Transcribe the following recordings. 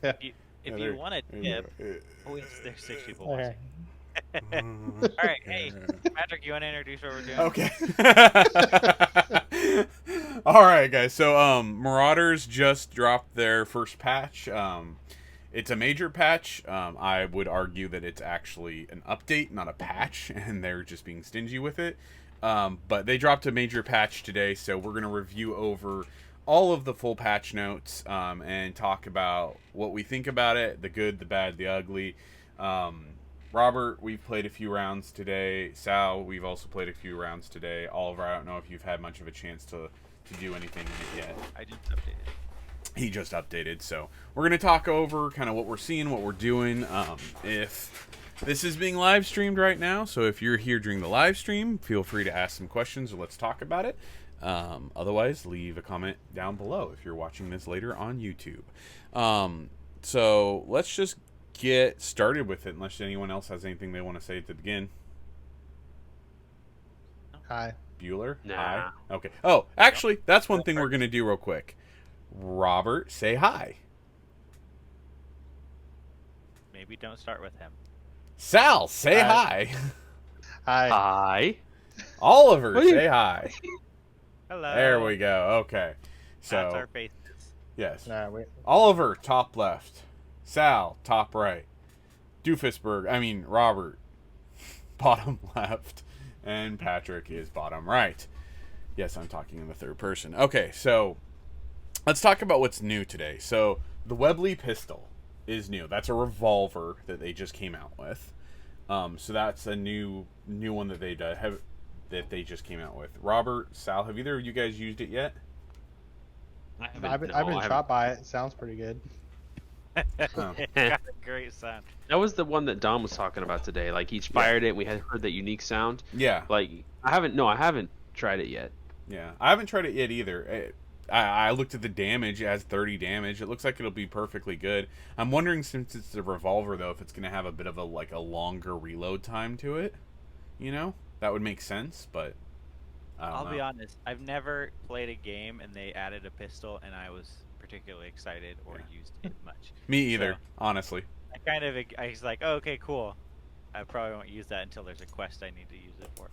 If you want a tip, there's 6 people watching. All right, hey, Patrick, you want to introduce what we're doing? Okay. All right, guys. So, Marauders just dropped their first patch. It's a major patch. I would argue that it's actually an update, not a patch, and they're just being stingy with it. But they dropped a major patch today, so we're going to review over all of the full patch notes and talk about what we think about it, the good, the bad, the ugly. Robert, we've played a few rounds today. Sal, we've also played a few rounds today. Oliver, I don't know if you've had much of a chance to do anything in it yet. I just updated. He just updated, so we're going to talk over kind of what we're seeing, what we're doing. If this is being live streamed right now, so if you're here during the live stream, feel free to ask some questions or let's talk about it. Otherwise, leave a comment down below if you're watching this later on YouTube. So let's just get started with it, unless anyone else has anything they want to say to begin. Hi. Bueller? Nah. Hi. Okay. Oh, actually, that's one thing we're going to do real quick. Robert, say hi. Maybe don't start with him. Sal, say hi. Hi. Hi. Oliver, say hi. Hello. There we go. Okay. So, That's our faces. yes. Nah, wait. Oliver, top left. Sal, top right. Robert, bottom left. And Patrick is bottom right. Yes, I'm talking in the third person. Okay, so let's talk about what's new today. So the Webley pistol is new. That's a revolver that they just came out with. So that's a new one that they just came out with. Robert, Sal, have either of you guys used it yet? I've been shot by it. Sounds pretty good. Oh. It's got a great sound. That was the one that Dom was talking about today. Like, he fired it and we had heard that unique sound. Yeah. Like, I haven't tried it yet. Yeah. I haven't tried it yet either. I looked at the damage. It has 30 damage. It looks like it'll be perfectly good. I'm wondering, since it's a revolver, though, if it's going to have a bit of a longer reload time to it. You know? That would make sense, but I'll be honest. I've never played a game and they added a pistol and I was particularly excited or used it much. Me either, So, honestly. I was like, oh, okay, cool. I probably won't use that until there's a quest I need to use it for.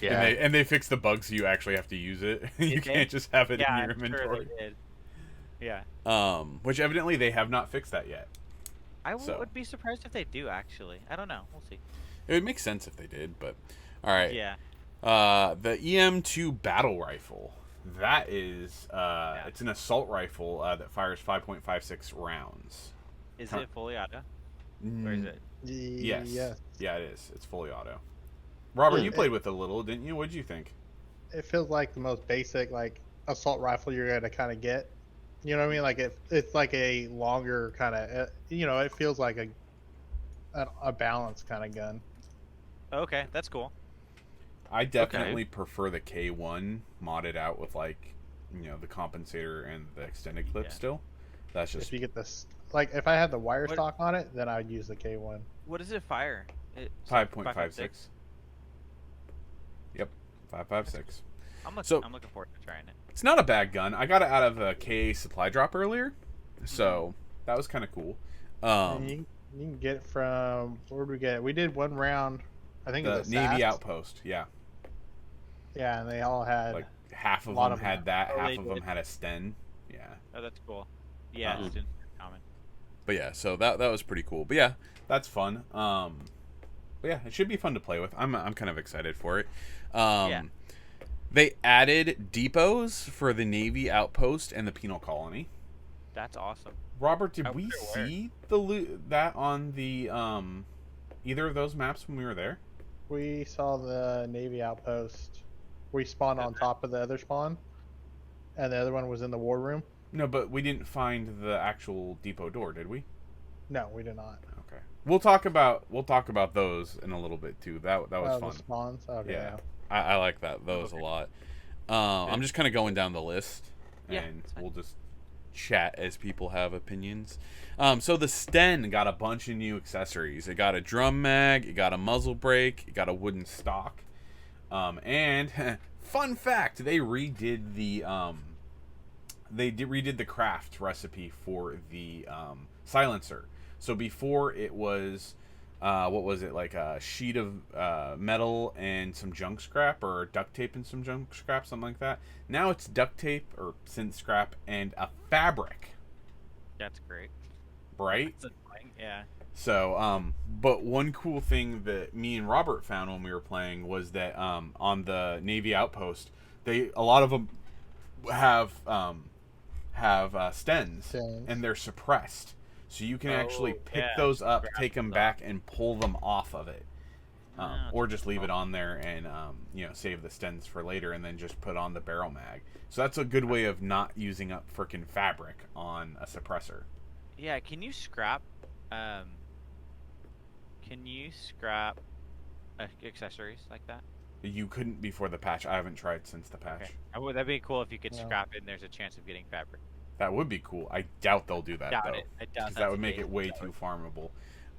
Yeah. And they fixed the bugs, so you actually have to use it. You can't just have it in your I'm inventory. Sure they did. Yeah. Which evidently they have not fixed that yet. I So. would be surprised if they do, actually. I don't know. We'll see. It would make sense if they did, but all right. Yeah. The EM2 battle rifle. That is, it's an assault rifle that fires 5.56 rounds. Is it fully auto? Or is it? Yes. Yes. Yeah, it is. It's fully auto. Robert, Yeah, you played with it a little, didn't you? What'd you think? It feels like the most basic assault rifle you're gonna kind of get. You know what I mean? Like it's like a longer kind of. It feels like a balanced kind of gun. Okay, that's cool. I definitely prefer the K1 modded out with the compensator and the extended clip still. That's just If you get this, if I had the wire stock on it, then I'd use the K1. What does it fire? 5.56. Yep, 5.56. I'm looking forward to trying it. It's not a bad gun. I got it out of a KA supply drop earlier, so that was kind of cool. And you can get it from, where did we get it? We did one round, I think it The was Navy Sats. Outpost, yeah. Yeah, and they all had Half of lot them of had them. that, Oh, half they of them did. had a Sten. Yeah. Oh, that's cool. Yeah, it's common. But yeah, so that was pretty cool. But yeah, that's fun. But yeah, it should be fun to play with. I'm kind of excited for it. They added depots for the Navy Outpost and the Penal Colony. That's awesome. Robert, did I we wonder where. see that on the either of those maps when we were there? We saw the Navy outpost. We spawned on top of the other spawn, and the other one was in the war room. No, but we didn't find the actual depot door, did we? No, we did not. Okay. We'll talk about those in a little bit too. That was fun. The spawns. Okay. Yeah. I like those a lot. I'm just kind of going down the list, Yeah, and that's fine. we'll just chat as people have opinions. So the Sten got a bunch of new accessories. It got a drum mag, it got a muzzle brake, it got a wooden stock, and fun fact, they redid they redid the craft recipe for the silencer. So before it was, what was it, like a sheet of metal and some junk scrap, or duct tape and some junk scrap, something like that. Now it's duct tape or synth scrap and a fabric. That's great. Right? That's annoying. Yeah. So, but one cool thing that me and Robert found when we were playing was that on the Navy outpost, a lot of them have stens, and they're suppressed. So you can actually pick those up, take them back, and pull them off of it. Or just leave it on there and save the stens for later, and then just put on the barrel mag. So that's a good way of not using up frickin' fabric on a suppressor. Yeah, can you scrap accessories like that? You couldn't before the patch. I haven't tried since the patch. Okay. That'd be cool if you could scrap it and there's a chance of getting fabric. That would be cool. I doubt they'll do that, though. I doubt that would make it way too farmable.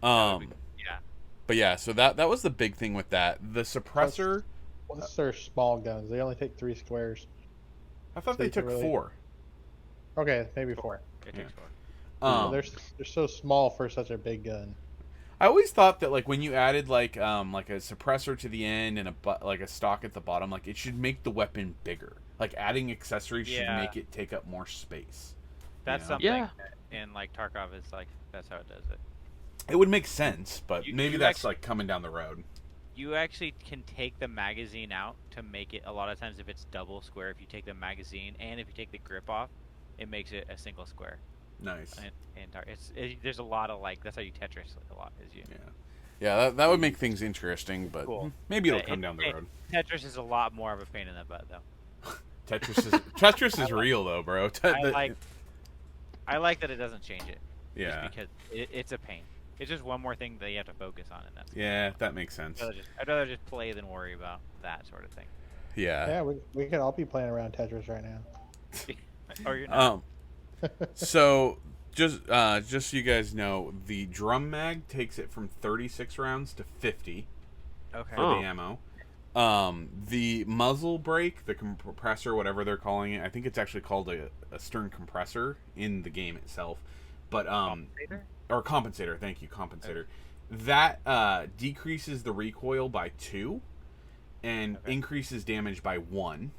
Yeah. But yeah, so that was the big thing with that. The suppressor... Plus they're small guns. They only take 3 squares. I thought they took 4. Okay, maybe 4. It takes 4. They're so small for such a big gun. I always thought that like when you added like a suppressor to the end and a stock at the bottom, like it should make the weapon bigger. Like adding accessories should make it take up more space. That's something that in like Tarkov is like that's how it does it. It would make sense, but maybe that's like coming down the road. You actually can take the magazine out to make it. A lot of times, if it's double square, if you take the magazine and if you take the grip off, it makes it a single square. Nice. And there's a lot of like that's how you Tetris a lot is you. Yeah, that would make things interesting, but maybe it'll come down the road. Tetris is a lot more of a pain in the butt though. Tetris is real though, bro. I like that it doesn't change it. Yeah. Just because it's a pain. It's just one more thing that you have to focus on, and that's that makes sense. I'd rather just play than worry about that sort of thing. Yeah, we could all be playing around Tetris right now. Or you're not. So just so you guys know, the drum mag takes it from 36 rounds to 50. Okay. For the ammo. The muzzle brake, the compressor, whatever they're calling it, I think it's actually called a stern compressor in the game itself. But Compensator? Or compensator, thank you, compensator. That decreases the recoil by 2 and increases damage by 1.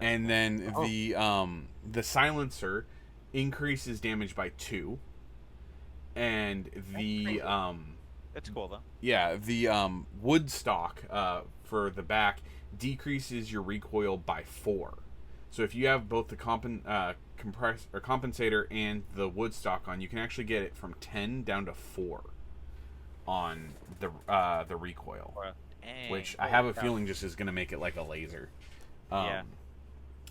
And then the silencer increases damage by 2. And the that's cool though. Yeah, the wood stock for the back decreases your recoil by 4. So if you have both the compensator and the wood stock on, you can actually get it from 10 down to 4 on the recoil, which I have a feeling just is going to make it like a laser.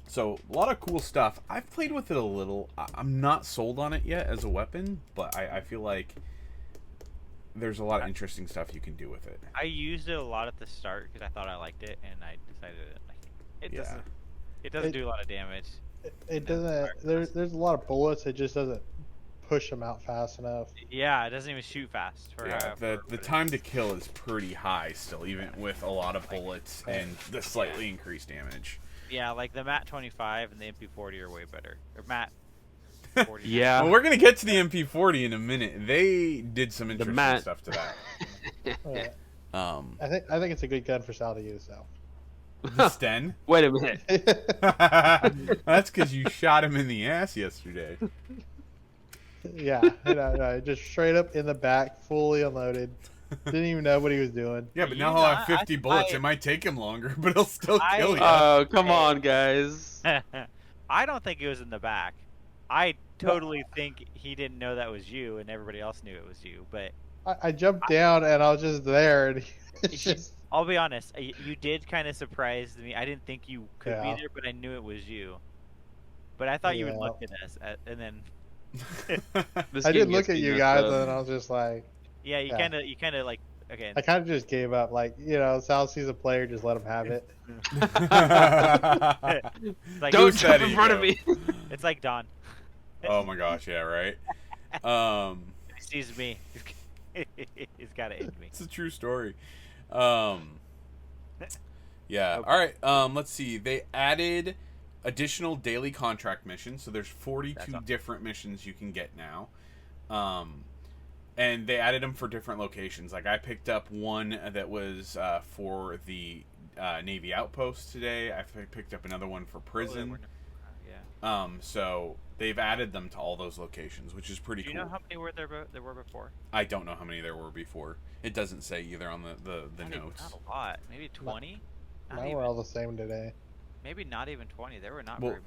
So a lot of cool stuff. I've played with it a little. I'm not sold on it yet as a weapon, but I feel like there's a lot of interesting stuff you can do with it. I used it a lot at the start because I thought I liked it, and I decided it doesn't do a lot of damage. It doesn't. There's a lot of bullets. It just doesn't push them out fast enough. Yeah, it doesn't even shoot fast. The time to kill is pretty high still, even with a lot of bullets and the slightly increased damage. Yeah, like the MAT 25 and the MP40 are way better. Or MAT 40. Yeah. Well, we're gonna get to the MP40 in a minute. They did some interesting stuff to that. I think it's a good gun for Sal to use though. The Sten? Wait a minute. That's because you shot him in the ass yesterday. Yeah, no, just straight up in the back, fully unloaded. Didn't even know what he was doing. Yeah, but now he'll have 50 bullets. It might take him longer, but he'll still kill you. Oh, come on, guys. I don't think it was in the back. I totally think he didn't know that was you, and everybody else knew it was you. But I jumped down, and I was just there, and I'll be honest. You did kind of surprise me. I didn't think you could be there, but I knew it was you. But I thought you would look at us, and then I did look at you guys, and then I was just like, yeah, you kind of like, okay. I kind of just gave up. Like, Sal sees a player, just let him have it. Like, don't jump in front of me. It's like Don. Oh my gosh, yeah, right. He sees me. He's got to end me. It's a true story. Yeah. Okay. All right. Let's see. They added additional daily contract missions. So there's 42 awesome. different missions you can get now. And they added them for different locations. Like I picked up one that was for the Navy outpost today. I picked up another one for prison. Yeah. So they've added them to all those locations, which is pretty cool. Do you know how many there were before? I don't know how many there were before. It doesn't say either on the notes. Not a lot. Maybe 20. Now we're all the same today. Maybe not even 20. There were not Well, very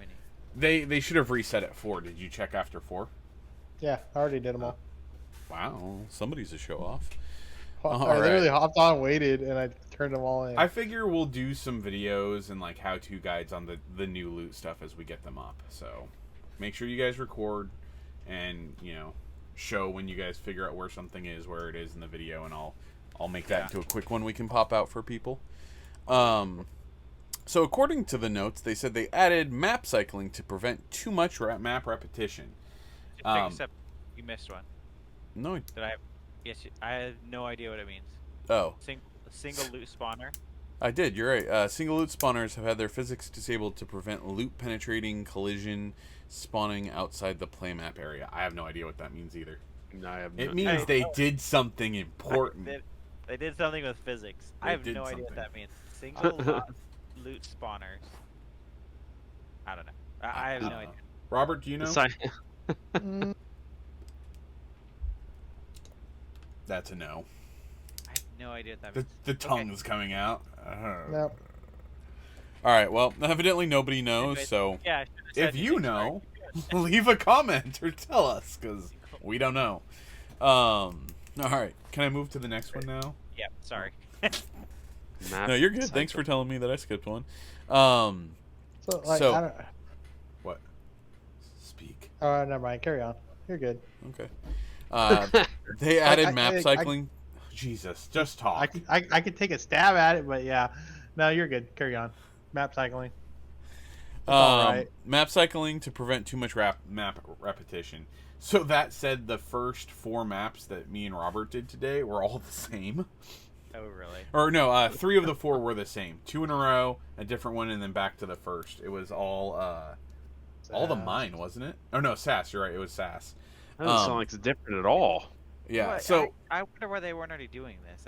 many. They should have reset at 4. Did you check after 4? Yeah, I already did them all. Wow, somebody's a show off. I literally hopped on, waited, and I turned them all in. I figure we'll do some videos and like how-to guides on the new loot stuff as we get them up. So make sure you guys record and show when you guys figure out where something is, where it is in the video, and I'll make that into a quick one we can pop out for people. So according to the notes, they said they added map cycling to prevent too much map repetition. Except you missed one. No. Did I have? Yes, I have no idea what it means. Oh. Single loot spawner. I did. You're right. Single loot spawners have had their physics disabled to prevent loot penetrating collision spawning outside the play map area. I have no idea what that means either. No, I have It means they did something important. They did something with physics. I have no idea what that means. Single loot spawners. I don't know. I have no idea. Robert, do you know? That's a no. I have no idea what that means. The tongue's coming out. Nope. All right. Well, evidently nobody knows. So yeah, if you know, leave a comment or tell us because we don't know. All right. Can I move to the next one now? Yeah. Sorry. No, you're good. Thanks for telling me that I skipped one. So I don't... What? Speak. Oh, never mind. Carry on. You're good. Okay. They added map cycling. Jesus, just talk. I could take a stab at it, but yeah. No, you're good. Carry on. Map cycling. All right. Map cycling to prevent too much map repetition. So that said, the first 4 maps that me and Robert did today were all the same. Oh, really? Or no, 3 of the 4 were the same. 2 in a row, a different one, and then back to the first. It was all the mine, wasn't it? Oh no, SAS. You're right. It was SAS. That doesn't sound like it's different at all. Yeah. Well, so I wonder why they weren't already doing this.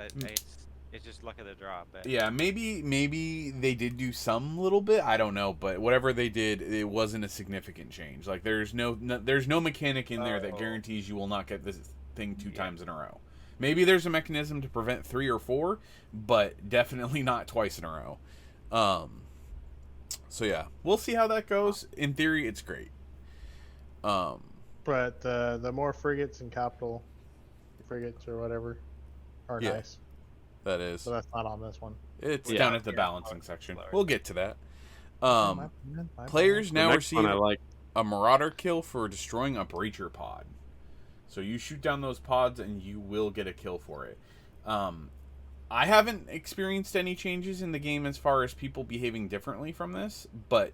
It's just luck of the draw. But yeah, maybe they did do some little bit. I don't know, but whatever they did, it wasn't a significant change. Like there's no mechanic in there that guarantees you will not get this thing 2 times in a row. Maybe there's a mechanism to prevent 3 or 4, but definitely not twice in a row. So yeah, we'll see how that goes. In theory, it's great. But the more frigates and capital frigates or whatever are nice. That is. So that's not on this one. It's down at the balancing section. We'll get to that. Players now receive a Marauder kill for destroying a breacher pod. So you shoot down those pods and you will get a kill for it. I haven't experienced any changes in the game as far as people behaving differently from this, but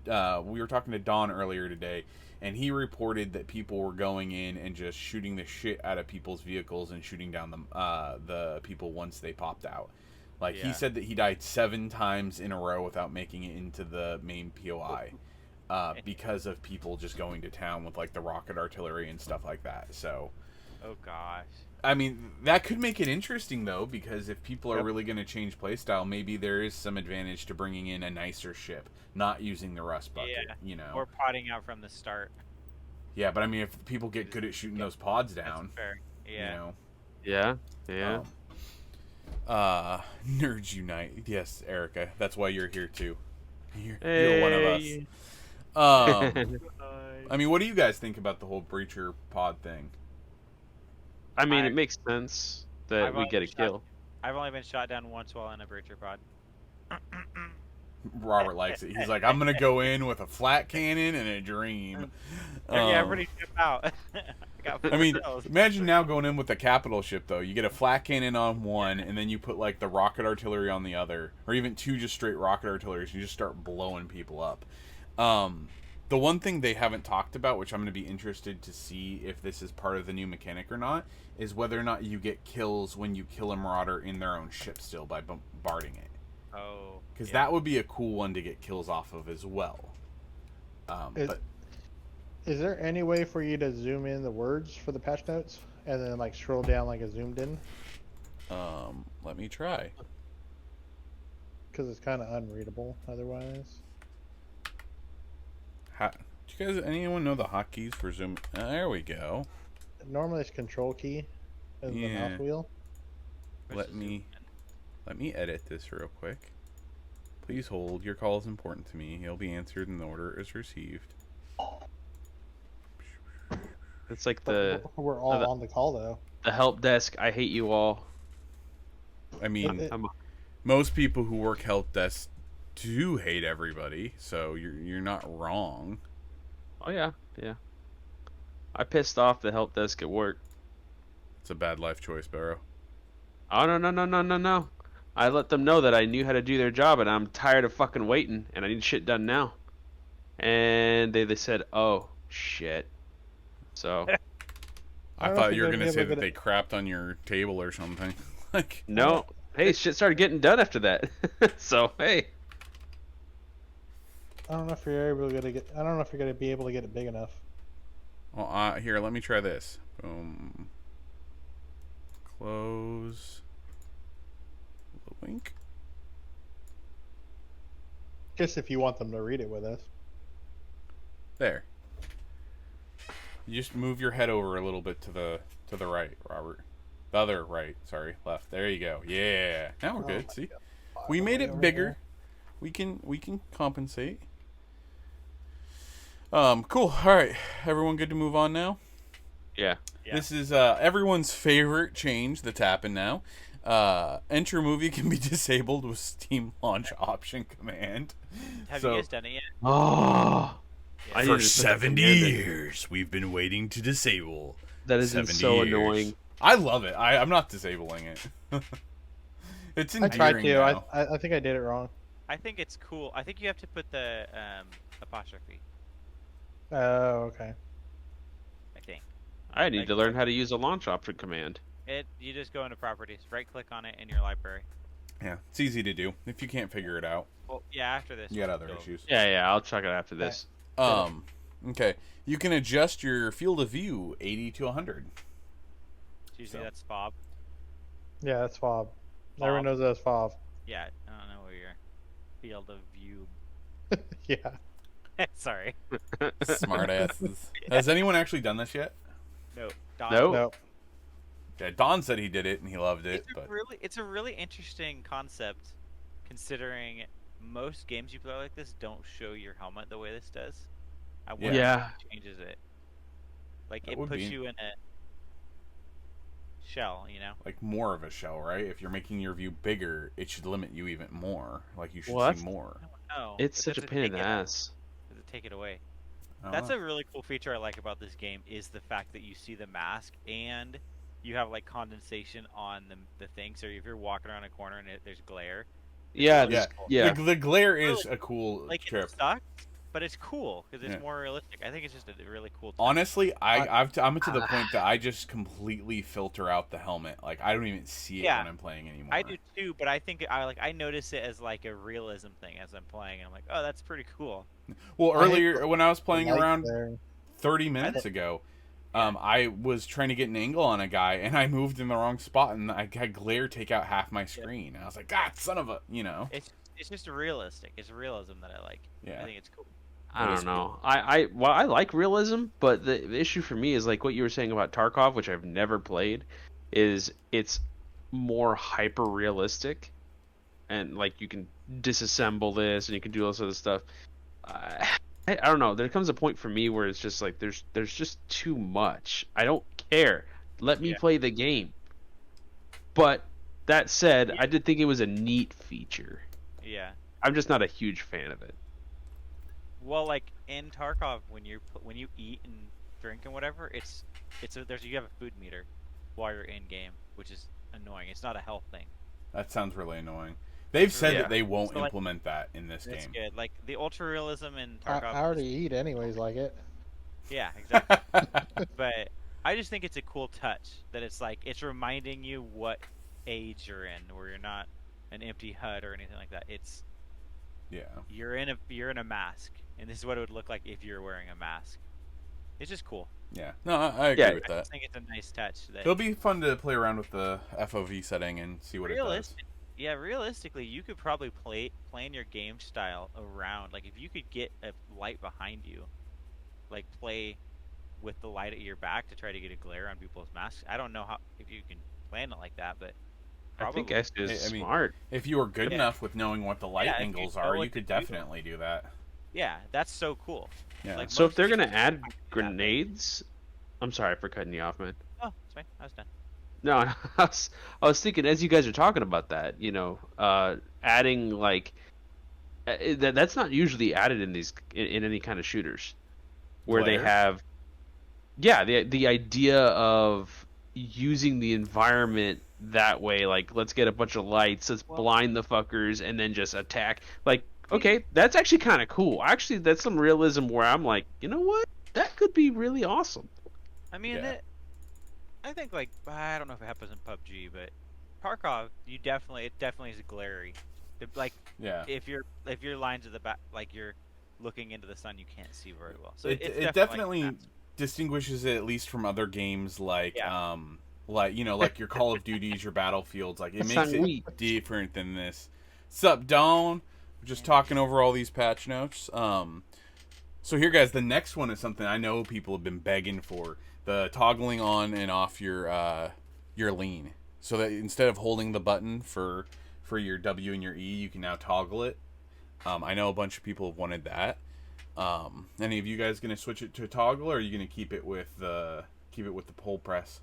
we were talking to Don earlier today, and he reported that people were going in and just shooting the shit out of people's vehicles and shooting down the people once they popped out. Like, he said that he died 7 times in a row without making it into the main POI because of people just going to town with, like, the rocket artillery and stuff like that. So, oh gosh. I mean, that could make it interesting, though, because if people are really going to change playstyle, maybe there is some advantage to bringing in a nicer ship, not using the rust bucket, you know. Or potting out from the start. Yeah, but I mean, if people get good at shooting those pods down, that's fair. Yeah. You know. Nerds Unite. Yes, Erica, that's why you're here, too. You're one of us. I mean, what do you guys think about the whole breacher pod thing? I mean, it makes sense that we get a kill. I've only been shot down once while in a breacher pod. Robert likes it. He's like, I'm going to go in with a flat cannon and a dream. Yeah, I'm ready to jump out. I mean, imagine now going in with a capital ship, though. You get a flat cannon on one, and then you put, like, the rocket artillery on the other. Or even 2 just straight rocket artilleries. You just start blowing people up. The one thing they haven't talked about, which I'm going to be interested to see if this is part of the new mechanic or not, is whether or not you get kills when you kill a Marauder in their own ship still by bombarding it. Oh. Because that would be a cool one to get kills off of as well. Is, But is there any way for you to zoom in the words for the patch notes and then like scroll down like a zoomed in? let me try. Because it's kind of unreadable otherwise. Do you guys, anyone know the hotkeys for zoom? There we go. Normally it's control key as the Yeah. mouse wheel. Let me edit this real quick. Please hold. Your call is important to me. It'll be answered in the order it is received. It's like But we're all on the call though. the help desk. I hate you all. I mean, I'm most people who work help desk do hate everybody, so you're not wrong. Oh yeah, yeah. I pissed off the help desk at work. It's a bad life choice, Barrow. Oh no. I let them know that I knew how to do their job and I'm tired of fucking waiting and I need shit done now. And they said, "Oh shit." So I thought you were gonna say that they crapped on your table or something. Like no. Hey, shit started getting done after that. So hey. I don't know if you're able to get. I don't know if you're gonna be able to get it big enough. Well, here, let me try this. Boom. Close. The link. Just if you want them to read it with us. There. You just move your head over a little bit to the right, Robert. The other right, sorry, left. There you go. Yeah. Now we're good. See, we made it bigger. We can compensate. Cool. All right, everyone, good to move on now. Yeah. This is everyone's favorite change that's happened now. Enter movie can be disabled with Steam launch option command. Have you guys done it yet? Oh. Yeah. For 70 years, we've been waiting to disable. That is 70 so years. annoying. I love it. I'm not disabling it. It's I endearing tried to. now. I think I did it wrong. I think it's cool. I think you have to put the apostrophe. Oh, okay. I think. I need to learn how to use a launch option command. You just go into properties, right click on it in your library. Yeah, it's easy to do if you can't figure it out. Well, yeah, after this. You got other issues. Yeah, I'll check it after this. Okay. You can adjust your field of view 80 to 100. Usually that's fob. Yeah, that's fob. Everyone knows that's fob. Yeah, I don't know where your field of view. Yeah. Sorry. Smart asses. Has anyone actually done this yet? No. No. No. Yeah, Don said he did it and he loved it. It's a really interesting concept, considering most games you play like this don't show your helmet the way this does. I wonder Yeah. if it changes it. Like That it would puts be. you in a shell, you know? Like more of a shell, right? If you're making your view bigger, it should limit you even more. Like you should see more. No. It's such a pain in the ass. Does it take it away? I don't That's know. a really cool feature I like about this game is the fact that you see the mask and you have like condensation on the thing. So if you're walking around a corner and there's glare. Yeah, Yeah, yeah. The glare is a cool Like trip. it sucks, but it's cool because it's Yeah. more realistic. I think it's just a really cool. Honestly, I'm to the point that I just completely filter out the helmet. Like I don't even see it Yeah. when I'm playing anymore. I do too, but I think I notice it as like a realism thing as I'm playing. And I'm like, oh, that's pretty cool. Well, I hate earlier when I was playing Light around there. 30 minutes ago, I was trying to get an angle on a guy and I moved in the wrong spot and I had glare take out half my screen. And I was like, God, son of a, you know. It's just realistic. It's realism that I like. Yeah. I think it's cool. I don't know. I like realism, but the issue for me is like what you were saying about Tarkov, which I've never played, is it's more hyper realistic, and like you can disassemble this and you can do all this other stuff. I don't know. There comes a point for me where it's just like there's just too much. I don't care. Let me play the game. But that said, I did think it was a neat feature. Yeah. I'm just not a huge fan of it. Well, like in Tarkov, when you eat and drink and whatever, you have a food meter while you're in game, which is annoying. It's not a health thing. That sounds really annoying. They've said Yeah. that they won't So, like, implement that in this It's game. good. Like the ultra realism in I Tarkov. already eat anyways, like it. Yeah, exactly. But I just think it's a cool touch that it's like it's reminding you what age you're in, where you're not an empty HUD or anything like that. Yeah. You're in a mask, and this is what it would look like if you're wearing a mask. It's just cool. Yeah. No, I agree Yeah. with I that. just think it's a nice touch. That It'll be fun to play around with the FOV setting and see what it does. Yeah, realistically, you could probably plan your game style around. Like, if you could get a light behind you, like play with the light at your back to try to get a glare on people's masks. I don't know how if you can plan it like that, but I think probably. S is I mean, smart. if you were good Yeah. enough with knowing what the light Yeah, if you angles know are, what you to could do. definitely do that. Yeah, that's so cool. Yeah. Like, So if most they're gonna games add don't do that, but- grenades, I'm sorry for cutting you off, man. Oh, it's fine. I was done. No, I was thinking as you guys are talking about that, adding like that's not usually added in these in any kind of shooters where they Glares? have, yeah, the idea of using the environment that way, like let's get a bunch of lights, let's Well- blind the fuckers, and then just attack. Like, okay, that's actually kind of cool. Actually, that's some realism where I'm like, you know what, that could be really awesome. I mean, Yeah. I think like I don't know if it happens in PUBG, but Tarkov, it definitely is glary. Like Yeah. if your lines at the back, like you're looking into the sun, you can't see very well. So It it's definitely like distinguishes it at least from other games like Yeah. like your Call of Duties, your Battlefields. Like it makes Sweet. it different than this. Sup, Dawn? We're just talking over all these patch notes. So here, guys, the next one is something I know people have been begging for: the toggling on and off your lean. So that instead of holding the button for your W and your E, you can now toggle it. I know a bunch of people have wanted that. Any of you guys gonna switch it to a toggle, or are you gonna keep it with the pull press?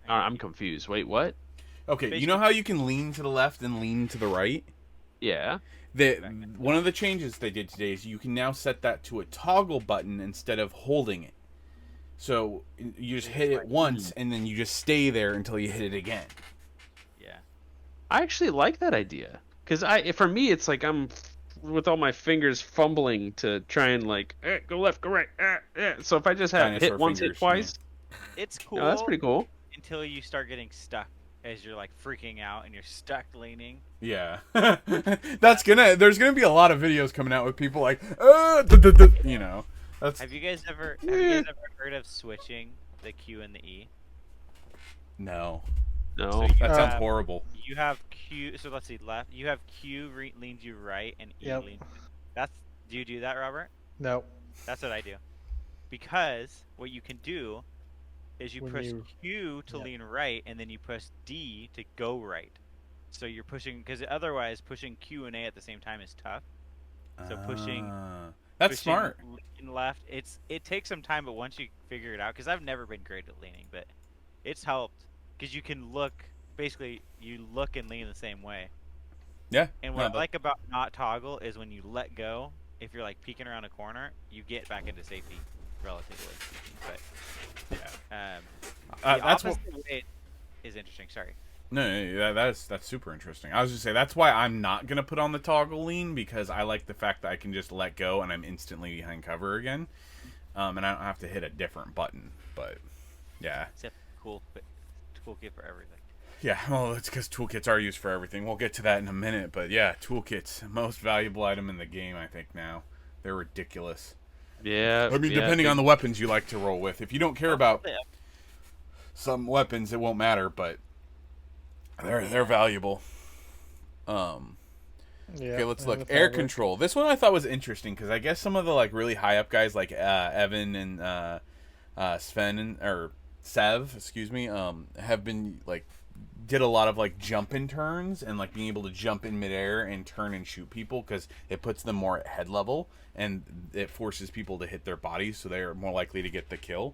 I'm confused. Wait, what? Okay, you know how you can lean to the left and lean to the right? Yeah. One of the changes they did today is you can now set that to a toggle button instead of holding it. So you just hit it once and then you just stay there until you hit it again. yeah. I actually like that idea because for me, it's like I'm with all my fingers fumbling to try and like go left, go right. So if I just have Dinosaur hit once, fingers, hit twice, It's cool. that's pretty cool. Until you start getting stuck as you're like freaking out and you're stuck leaning. Yeah. There's gonna be a lot of videos coming out with people like you know. That's Have you guys ever heard of switching the Q and the E? no. No, So you That sounds have- horrible. You have Q. So let's see. Left. You have Q leans you right, and E Yep. leans. Do you do that, Robert? No. That's what I do. Because what you can do is you When push you- Q to Yep. lean right, and then you push D to go right. So you're pushing, because otherwise pushing Q and A at the same time is tough. So pushing- That's Pushing smart. lean left. It takes some time, but once you figure it out, because I've never been great at leaning, but it's helped because you can look. Basically, you look and lean the same way. Yeah. And what I like about not toggle is when you let go, if you're like peeking around a corner, you get back into safety relatively speaking. But yeah. the That's what. opposite way is interesting. Sorry. No, that's super interesting. I was just say that's why I'm not gonna put on the toggle lean, because I like the fact that I can just let go and I'm instantly behind cover again, and I don't have to hit a different button. But yeah, Except cool kit for everything. yeah. Well, it's because toolkits are used for everything. We'll get to that in a minute. But yeah, toolkits, most valuable item in the game. I think now they're ridiculous. yeah. I mean, depending on the weapons you like to roll with. If you don't care about Yeah. some weapons, it won't matter. But they're valuable. Yeah. Okay, let's and look. the Air fabric. control. This one I thought was interesting because I guess some of the like really high up guys like Evan and Sven or Sev, excuse me, have been like did a lot of like jump in turns and like being able to jump in midair and turn and shoot people because it puts them more at head level and it forces people to hit their bodies so they are more likely to get the kill.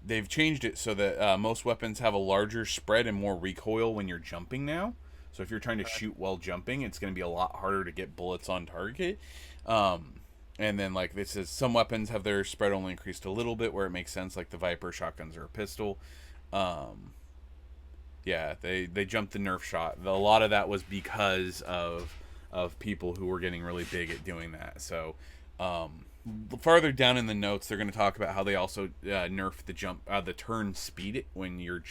They've changed it so that most weapons have a larger spread and more recoil when you're jumping now. So if you're trying to shoot while jumping, it's going to be a lot harder to get bullets on target. And then, like this is, some weapons have their spread only increased a little bit, where it makes sense, like the Viper shotguns or a pistol. Yeah, they jumped the nerf shot. A lot of that was because of people who were getting really big at doing that. So farther down in the notes, they're going to talk about how they also nerfed the turn speed when you're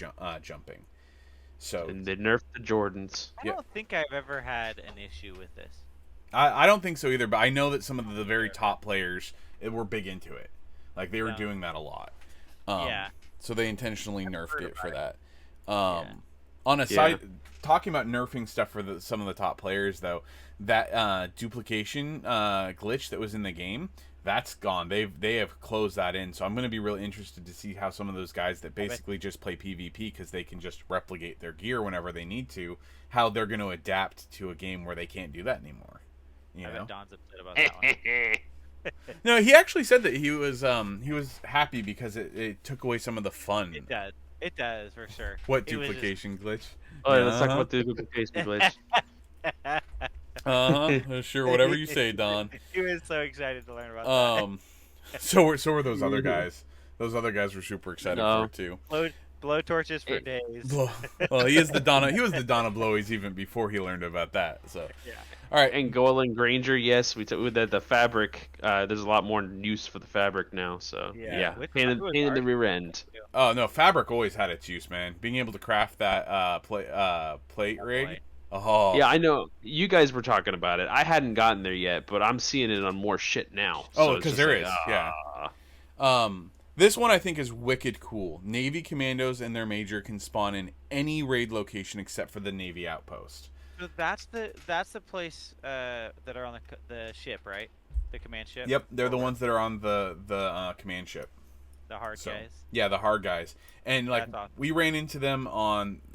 jumping. So And they nerfed the Jordans. I Yeah. don't think I've ever had an issue with this. I don't think so either, but I know that some of the very top players were big into it. Like they were No. doing that a lot. Yeah. So they intentionally nerfed heard it for about that. Yeah. On a side, talking about nerfing stuff for some of the top players, though, that duplication glitch that was in the game, that's gone. They have closed that in. So I'm going to be really interested to see how some of those guys that basically just play PvP because they can just replicate their gear whenever they need to, how they're going to adapt to a game where they can't do that anymore. You I know? bet Don's upset about that one. No, he actually said that he was happy because it took away some of the fun. It does. It does for sure. What It was just- duplication glitch? Oh, yeah, let's talk Uh-huh. about the duplication glitch. Sure, whatever you say, Don. He was so excited to learn about that. So were those other guys. Those other guys were super excited for it too. Blow torches for days. Well, he is the Donna. He was the Donna Blowies even before he learned about that. So, Yeah. all right. And Golan Granger, yes, with the fabric. There's a lot more use for the fabric now. So Yeah. Which pain in was the hard. rear end. Oh no, fabric always had its use, man. Being able to craft that plate rig. Plate. Oh Yeah, I know you guys were talking about it. I hadn't gotten there yet, but I'm seeing it on more shit now. Oh, So it's 'cause just there like, is, yeah. This one I think is wicked cool. Navy commandos and their major can spawn in any raid location except for the Navy outpost. So that's the place that are on the ship, right? The command ship. Yep, they're the Over. ones that are on the command ship. The hard So, guys. yeah, the hard guys. And like That's awesome. we ran into them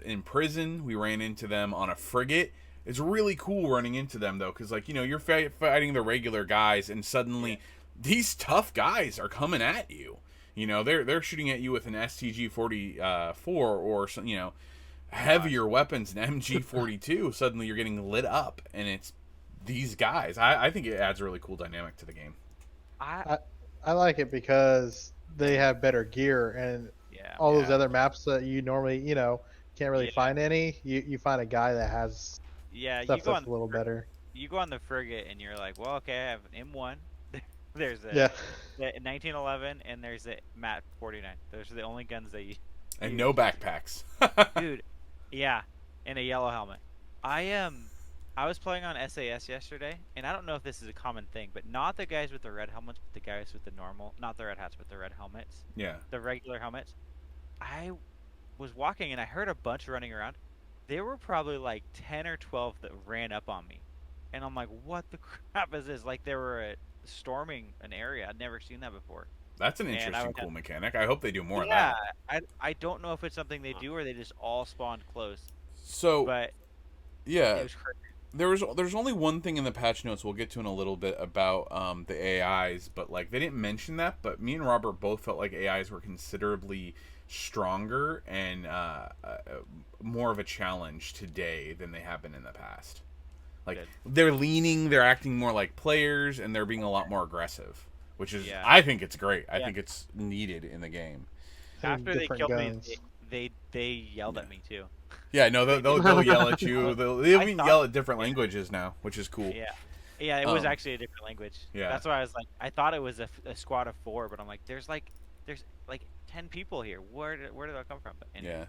in prison. We ran into them on a frigate. It's really cool running into them though, because like you're fighting the regular guys, and suddenly these tough guys are coming at you. They're shooting at you with an STG-44 or some heavier weapons, an MG-42. Suddenly you're getting lit up, and it's these guys. I think it adds a really cool dynamic to the game. I I like it because they have better gear, and yeah. all those Yeah. other maps that you normally can't really Yeah. find any. You find a guy that has Yeah, you stuff go that's on a little better. you go on the frigate and you're like, well, okay, I have an M1. There's a Yeah. the 1911 and there's a MAT 49. Those are the only guns that you And no backpacks. dude. Yeah, and a yellow helmet. I was playing on SAS yesterday, and I don't know if this is a common thing, but not the guys with the red helmets, but the guys with the not the red hats, but the red helmets, Yeah. the regular helmets. I was walking and I heard a bunch running around. There were probably like 10 or 12 that ran up on me, and I'm like, what the crap is this? Like they were storming an area. I'd never seen that before. That's an And I interesting, would cool mechanic. I hope they do more of Yeah, that. I don't know if it's something they do or they just all spawned close, So, but yeah, it was crazy. there's only one thing in the patch notes we'll get to in a little bit about the AIs, but like they didn't mention that. But me and Robert both felt like AIs were considerably stronger and more of a challenge today than they have been in the past. Like Good. they're acting more like players, and they're being a lot more aggressive, which is Yeah. I think it's great. I Yeah. think it's needed in the game. And After they different killed guns. me, they yelled at me too. Yeah, no, they'll yell at you. They'll even thought- yell at different languages now, which is cool. Yeah, yeah, it was Um, actually a different language. yeah. That's why I was like, I thought it was a squad of 4, but I'm like, there's like 10 people here. Where did that come from? But anyway,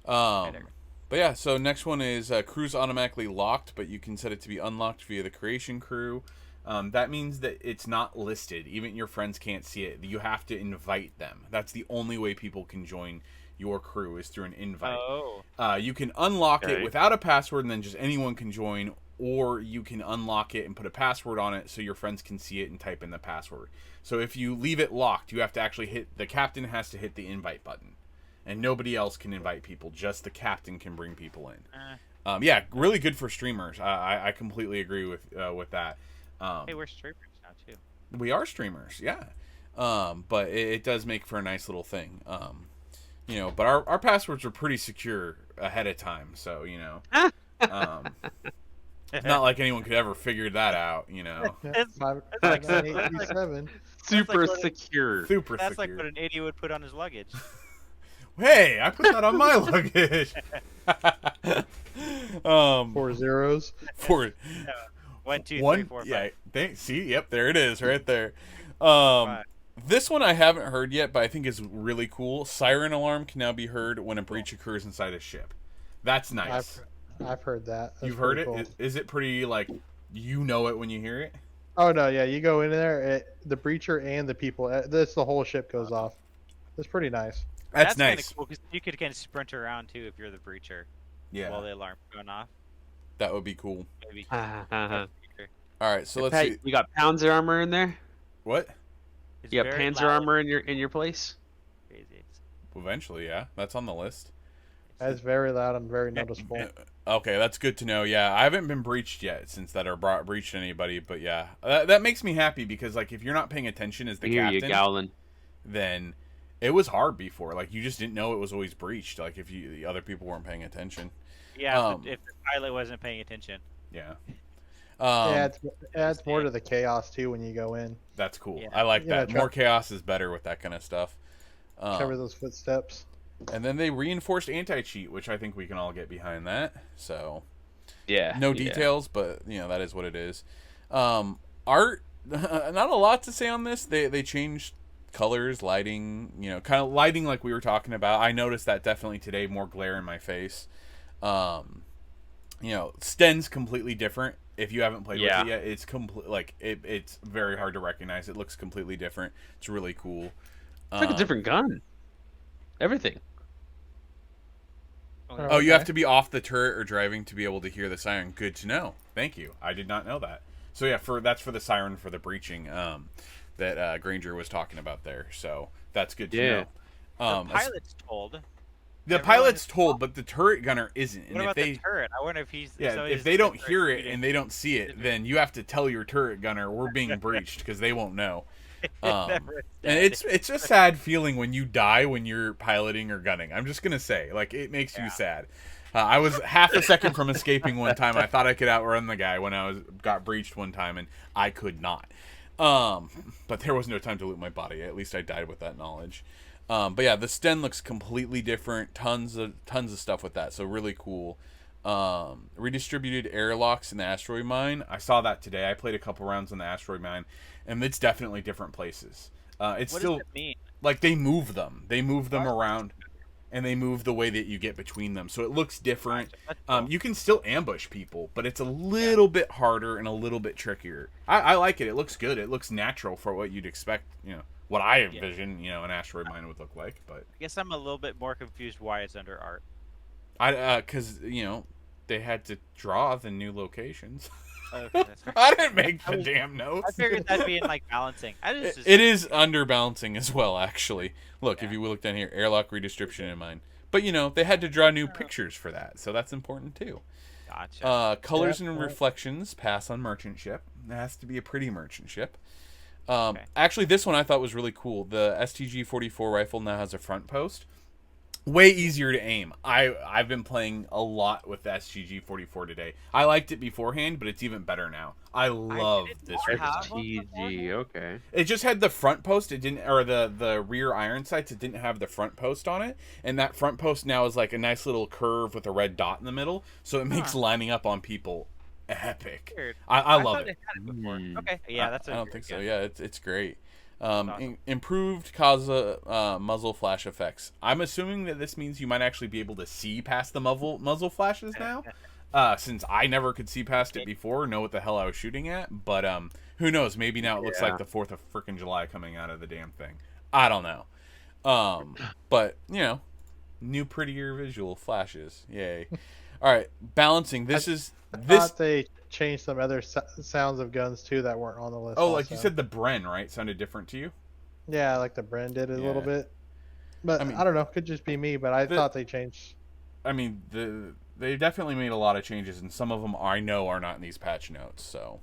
Yeah. better. But yeah, so next one is crew's automatically locked, but you can set it to be unlocked via the creation crew. That means that it's not listed. Even your friends can't see it. You have to invite them. That's the only way people can join your crew is through an invite. Oh, You can unlock it Okay. without a password, and then just anyone can join, or you can unlock it and put a password on it so your friends can see it and type in the password. So if you leave it locked, you have to actually the captain has to hit the invite button, and nobody else can invite people. Just the captain can bring people in. Yeah, really good for streamers. I completely agree with that. hey, we're streamers now too. We are streamers, yeah. But it does make for a nice little thing. But our passwords are pretty secure ahead of time, so not like anyone could ever figure that out. It's- Five, like- 5987. Super what it- secure. Super That's secure. like what an idiot would put on his luggage. Hey, I put that on my luggage. 4 zeros. For 1, 2, 3, one, 4, 5. yeah. See, yep, there it is, right there. Five. This one I haven't heard yet, but I think is really cool. Siren alarm can now be heard when a breach occurs inside a ship. That's nice. I've heard that. That's You've heard pretty it? cool. Is it pretty like you know it when you hear it? Oh no, yeah, you go in there, the breacher and the people, this the whole ship goes off. It's pretty nice. That's kind of nice. cool because you could kind of sprint around too if you're the breacher while Yeah, the alarm's going off. that would be cool. Maybe. Uh-huh. All right, so let's Pat, see. you got Panzer armor in there? What? It's You got very Panzer loud. armor in your place? Crazy. Eventually, yeah, that's on the list. It's very loud and very noticeable. Okay, that's good to know. Yeah, I haven't been breached yet since that or breached anybody, but yeah, that makes me happy because like if you're not paying attention as the I hear you captain, growling. then it was hard before. Like you just didn't know it was always breached. Like if the other people weren't paying attention. Yeah, but if the pilot wasn't paying attention. Yeah. It adds more to the chaos too when you go in. That's cool. Yeah. I like Yeah, that. More chaos is better with that kind of stuff. Cover those footsteps. And then they reinforced anti-cheat, which I think we can all get behind that. So Yeah. no yeah. details, but you know that is what it is. Art, not a lot to say on this. They changed colors, lighting, you know, kind of lighting like we were talking about. I noticed that definitely today, more glare in my face. You know, Sten's completely different. If you haven't played with it yet, it's complete like it's very hard to recognize. It looks completely different. It's really cool. It's like a different gun. Everything. Oh, you have to be off the turret or driving to be able to hear the siren. Good to know. Thank you. I did not know that. So yeah, that's for the siren for the breaching that Granger was talking about there. So that's good to know. The pilot's told. The pilot's told, but the turret gunner isn't. And What about if they, the turret? I wonder if he's. yeah, so if is they the don't turret hear it reading- and they don't see it, then you have to tell your turret gunner we're being breached because they won't know. And it's a sad feeling when you die when you're piloting or gunning. I'm just gonna say, like, it makes you sad. I was half a second from escaping one time. I thought I could outrun the guy when I got breached one time, and I could not. But there was no time to loot my body. At least I died with that knowledge. But yeah, the Sten looks completely different. Tons of stuff with that. So really cool. Redistributed airlocks in the asteroid mine. I saw that today. I played a couple rounds on the asteroid mine, and it's definitely different places. It's what still does it mean? like they move them. They move them around, and they move the way that you get between them. So it looks different. You can still ambush people, but it's a little bit harder and a little bit trickier. I like it. It looks good. It looks natural for what you'd expect. You know what I envision. You know, an asteroid mine would look like. But I guess I'm a little bit more confused why it's under art. because you know they had to draw the new locations. Okay, that's fair. I didn't make the damn notes. I figured that'd be in like balancing. It is under balancing as well, actually. Look, if you look down here, airlock redistribution in mine. But you know, they had to draw new pictures for that, so that's important too. Gotcha. Colors and reflections pass on merchant ship. It has to be a pretty merchant ship. Actually, this one I thought was really cool. The STG-44 rifle now has a front post. Way easier to aim. I've been playing a lot with the STG-44 today. I liked it beforehand, but it's even better now. I love this rifle. STG, okay. It just had the front post. It didn't, or the rear iron sights. It didn't have the front post on it, and that front post now is like a nice little curve with a red dot in the middle. So it makes lining up on people epic. Weird. I love thought it. they had it before. Okay, yeah, that's. I don't think so. Yeah, it's great. Awesome. Improved Kaza muzzle flash effects. I'm assuming that this means you might actually be able to see past the muzzle flashes now. Since I never could see past it before, know what the hell I was shooting at. But who knows? Maybe now it looks like the 4th of frickin' July coming out of the damn thing. I don't know. But you know, new prettier visual flashes. Yay! All right, balancing. I thought they changed some other sounds of guns too that weren't on the list. Oh, like you said, the Bren, right? Sounded different to you? Yeah, like the Bren did a little bit. But I mean, I don't know. Could just be me, but I thought they changed. I mean, they definitely made a lot of changes, and some of them I know are not in these patch notes. So,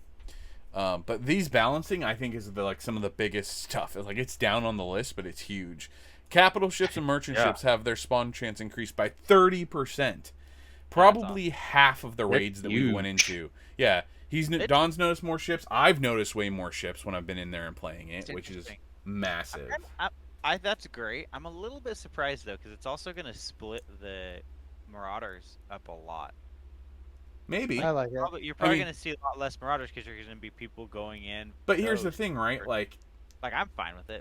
but these balancing, I think, is some of the biggest stuff. Like it's down on the list, but it's huge. Capital ships and merchant ships have their spawn chance increased by 30%. Probably half of the raids that we went into. Yeah, Don's noticed more ships. I've noticed way more ships when I've been in there and playing it, which is massive. That's great. I'm a little bit surprised though, because it's also going to split the Marauders up a lot. Maybe. I like it. You're probably going to see a lot less Marauders because there's going to be people going in. But here's the thing, right? Like, Like I'm fine with it.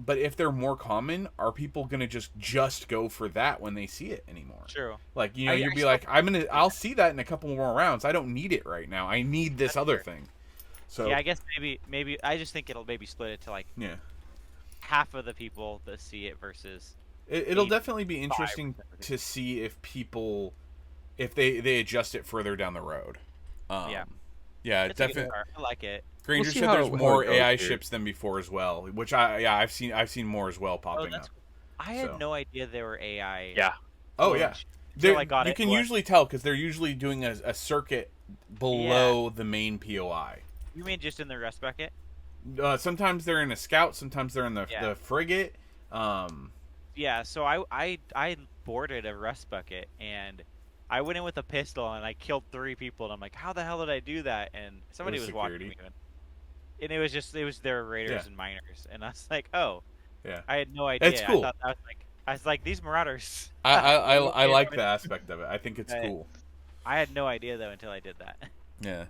But if they're more common, are people gonna just go for that when they see it anymore? True. Like, you know, I you'd be still like, think I'll see that in a couple more rounds. I don't need it right now. I need this That's other fair. thing. So Yeah, I guess maybe I just think it'll maybe split it to like yeah, half of the people that see it versus it'll definitely be interesting 85% of the to see if people, if they adjust it further down the road. Yeah. Yeah, It's a good definitely. start. I like it. Granger see said how there's it more goes AI here. ships than before as well, which I've seen more as well Oh, popping that's up. cool. I had So. no idea there were AI. Yeah. Oh yeah, launch until I got you it. can usually tell because they're usually doing a circuit below the main POI. You mean just in the rest bucket? Sometimes they're in a scout, sometimes they're in Yeah. the frigate. Um, Yeah. So I boarded a rust bucket and I went in with a pistol and I killed 3 people and I'm like, how the hell did I do that? And somebody was security. watching me. And it was their raiders Yeah. and miners and I was like, oh, yeah, I had no idea. it's cool. I was like these Marauders. I like the aspect of it. I think it's cool. I had no idea though until I did that. Yeah.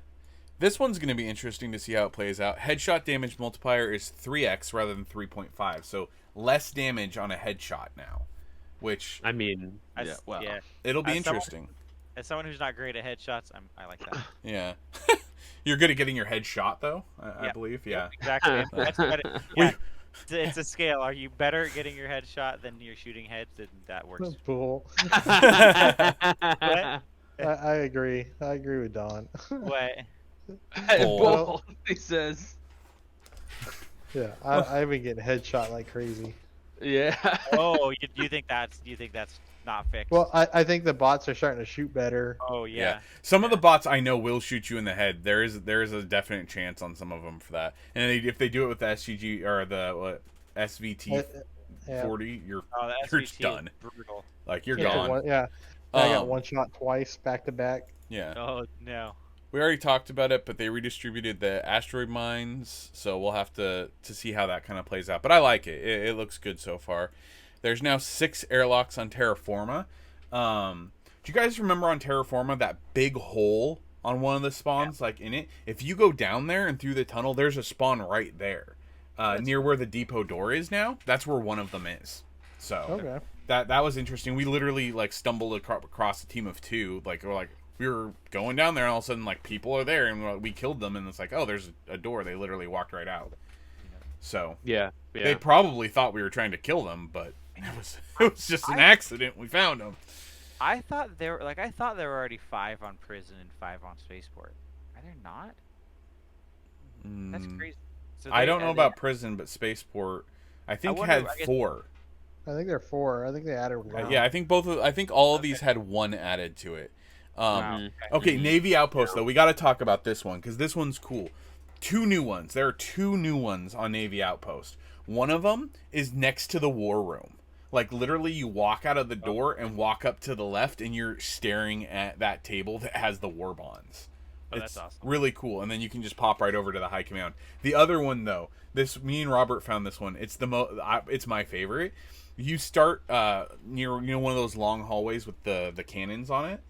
This one's going to be interesting to see how it plays out. Headshot damage multiplier is 3x rather than 3.5, so less damage on a headshot now, which I mean, As- yeah. it'll be As someone- interesting. As someone who's not great at headshots, I like that. Yeah. You're good at getting your head shot, though, I Yeah. believe. Yeah. Exactly. That's better. We- Yeah. It's a scale. Are you better at getting your head shot than you're shooting heads? Then that works. Bull. What? I agree. I agree with Don. What? Bull, he says. Yeah, I've been getting headshot like crazy. Yeah. Oh, you think that's not fixed? Well, I think the bots are starting to shoot better. Oh yeah. Some of the bots I know will shoot you in the head. There is a definite chance on some of them for that. And if they do it with the SGG or the SVT Yeah. 40, you're Oh, the you're SVT done. is brutal. Like you're Yeah, gone. yeah. I got Um, one shot twice back to back. Yeah. Oh no. We already talked about it, but they redistributed the asteroid mines, so we'll have to see how that kind of plays out. But I like it. It looks good so far. There's now 6 airlocks on Terra Forma. Do you guys remember on Terra Forma that big hole on one of the spawns, like in it? If you go down there and through the tunnel, there's a spawn right there, near where the depot door is now. That's where one of them is. So Okay. that was interesting. We literally like stumbled across a team of 2. Like we were going down there, and all of a sudden, like, people are there, and we killed them, and it's like, oh, there's a door. They literally walked right out. So Yeah. they probably thought we were trying to kill them, but it was just an accident. We found them. I thought there were already 5 on prison and 5 on spaceport. Are there not? That's crazy. So I don't know about prison, but spaceport, I think wonder- had I guess- 4. I think they're 4. I think they added one. Yeah, I think all of these had 1 added to it. Wow. Okay, Navy Outpost though. We got to talk about this one because this one's cool. 2 new ones. There are 2 new ones on Navy Outpost. One of them is next to the war room. Like literally, you walk out of the door and walk up to the left, and you're staring at that table that has the war bonds. Oh, It's that's awesome. really cool, and then you can just pop right over to the high command. The other one though, me and Robert found this one. It's it's my favorite. You start near one of those long hallways with the cannons on it,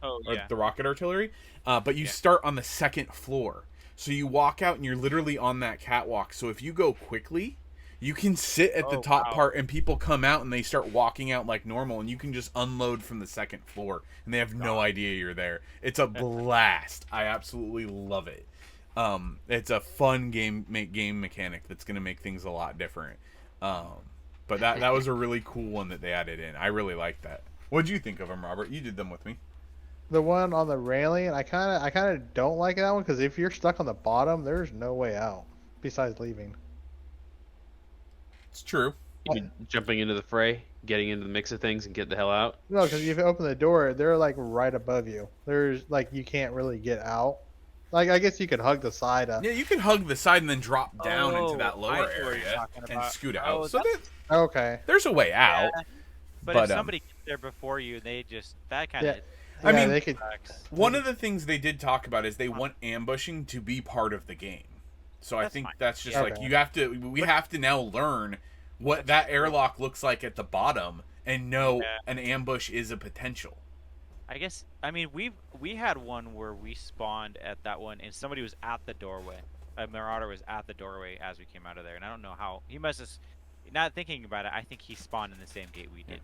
Oh, or yeah. the rocket artillery. But you start on the 2nd floor, so you walk out and you're literally on that catwalk. So if you go quickly, you can sit at the Oh, top wow. part, and people come out and they start walking out like normal, and you can just unload from the 2nd floor, and they have no idea you're there. It's a blast. I absolutely love it. It's a fun game mechanic that's going to make things a lot different. But that was a really cool one that they added in. I really like that. What'd you think of them, Robert? You did them with me. The one on the railing, I kind of don't like that one because if you're stuck on the bottom, there's no way out besides leaving. It's true. You mean jumping into the fray, getting into the mix of things, and get the hell out? No, because if you open the door, they're like right above you. There's like you can't really get out. Like I guess you could hug the side up. Yeah, you can hug the side and then drop down into Oh, that I lower know what you're area talking and about. scoot Oh, out. So Okay. there's a way out. Yeah. But But, if somebody gets there before you, they just that kind of. Yeah. I mean, they could. One of the things they did talk about is they want ambushing to be part of the game. So I That's think fine. that's just Yeah. like we have to now learn what that airlock looks like at the bottom and know Yeah. an ambush is a potential. I guess. I mean, we had one where we spawned at that one, and somebody was at the doorway. a Marauder was at the doorway as we came out of there, and I don't know how he must have. Not thinking about it, I think he spawned in the same gate we did.